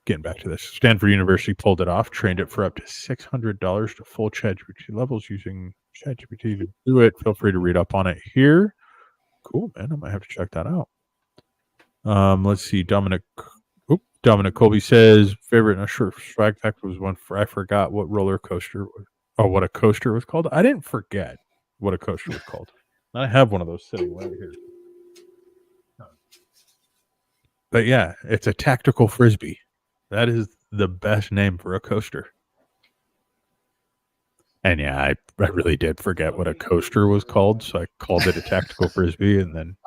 Speaker 2: Getting back to this, Stanford University pulled it off, trained it for up to $600 to full ChatGPT levels using ChatGPT to do it. Feel free to read up on it here. Cool, man. I might have to check that out. Let's see. Dominic Colby says favorite in a short swag pack was one for I forgot what roller coaster was, or what a coaster was called. I didn't forget what a coaster was called. I have one of those sitting right here. But yeah, it's a tactical frisbee. That is the best name for a coaster. And yeah, I really did forget what a coaster was called, so I called it a tactical frisbee, and then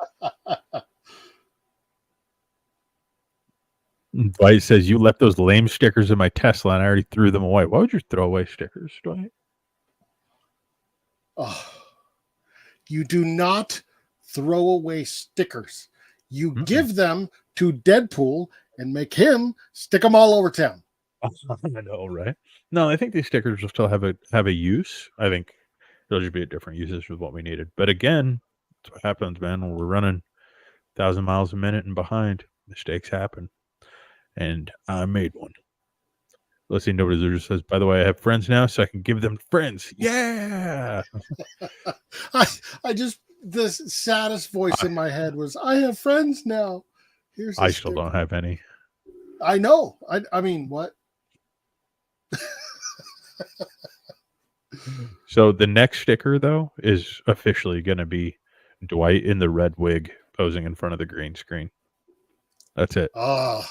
Speaker 2: Dwight says, you left those lame stickers in my Tesla, and I already threw them away. Why would you throw away stickers, Dwight?
Speaker 1: Oh, you do not throw away stickers. You give them to Deadpool and make him stick them all over town.
Speaker 2: I know, right? No, I think these stickers will still have a use. I think they'll just be at different uses with what we needed. But again, that's what happens, man. When we're running 1,000 miles a minute and behind, mistakes happen. And I made one. Let's see, nobody just says, by the way, I have friends now, so I can give them friends. Yeah.
Speaker 1: I just, the saddest voice in my head was, I have friends now.
Speaker 2: I still don't have any.
Speaker 1: I know. I mean, what?
Speaker 2: So the next sticker, though, is officially going to be Dwight in the red wig posing in front of the green screen. That's it.
Speaker 1: Oh.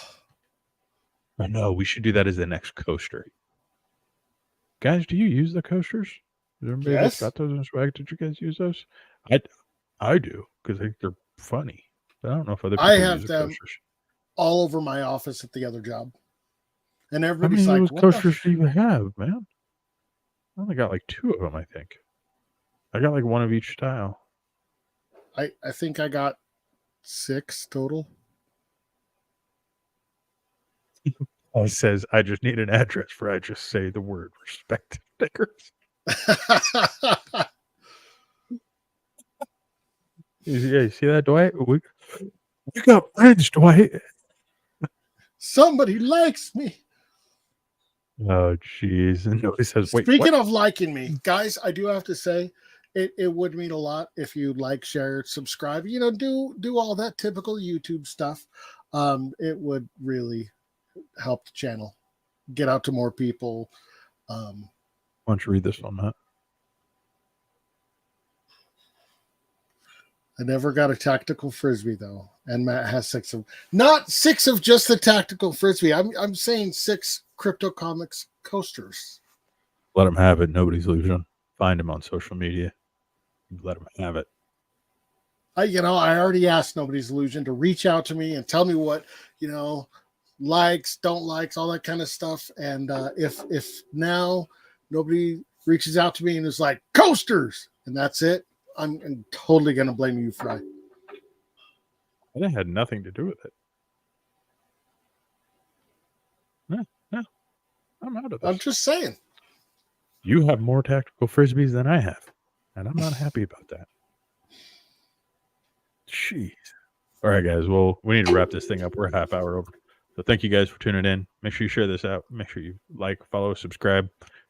Speaker 2: I know. We should do that as the next coaster. Guys, do you use the coasters? Is everybody that's got those in swag? Did you guys use those? I do, because I think they're funny. But I don't know if other people
Speaker 1: have
Speaker 2: use
Speaker 1: them
Speaker 2: coasters.
Speaker 1: All over my office at the other job. And
Speaker 2: How
Speaker 1: everybody's
Speaker 2: many
Speaker 1: like,
Speaker 2: of those coasters do you have, man? I only got like 2 of them, I think. I got like 1 of each style.
Speaker 1: I think I got 6 total.
Speaker 2: It says, I just need an address for I just say the word respect stickers. You see that, Dwight? We got friends, Dwight.
Speaker 1: Somebody likes me.
Speaker 2: Oh, jeez. And nobody says, wait.
Speaker 1: Speaking of liking me, guys, I do have to say, it would mean a lot if you like, share, subscribe. You know, do all that typical YouTube stuff. It would really help the channel get out to more people.
Speaker 2: Why don't you read this one, Matt?
Speaker 1: I never got a tactical frisbee though, and Matt has 6 of, not 6 of just the tactical frisbee. I'm saying 6 Crypto Comics coasters.
Speaker 2: Let him have it. Nobody's illusion. Find him on social media. Let him have it.
Speaker 1: I already asked Nobody's Illusion to reach out to me and tell me what, likes, don't likes, all that kind of stuff. And if now nobody reaches out to me and is like, coasters, and that's it, I'm totally going to blame you, Fry.
Speaker 2: That had nothing to do with it. No. I'm out of this.
Speaker 1: I'm just saying.
Speaker 2: You have more tactical frisbees than I have, and I'm not happy about that. Jeez. All right, guys. Well, we need to wrap this thing up. We're a half hour over. So thank you guys for tuning in. Make sure you share this out. Make sure you like, follow, subscribe,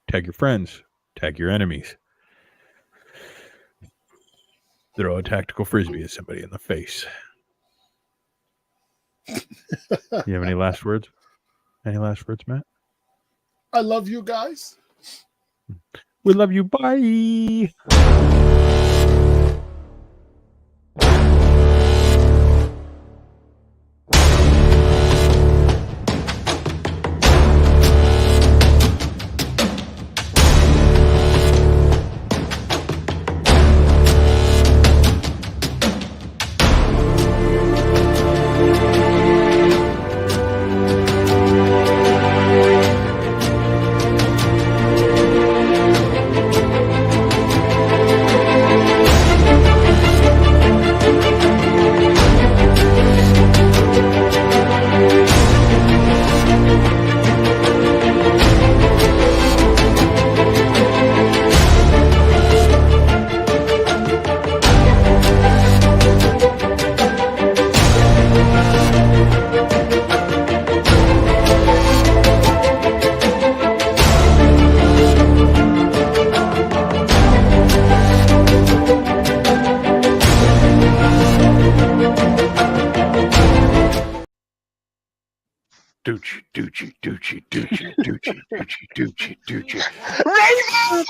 Speaker 2: tag your friends, tag your enemies. Throw a tactical frisbee at somebody in the face. You have any last words? Any last words, Matt?
Speaker 1: I love you guys.
Speaker 2: We love you. Bye.
Speaker 3: Raven!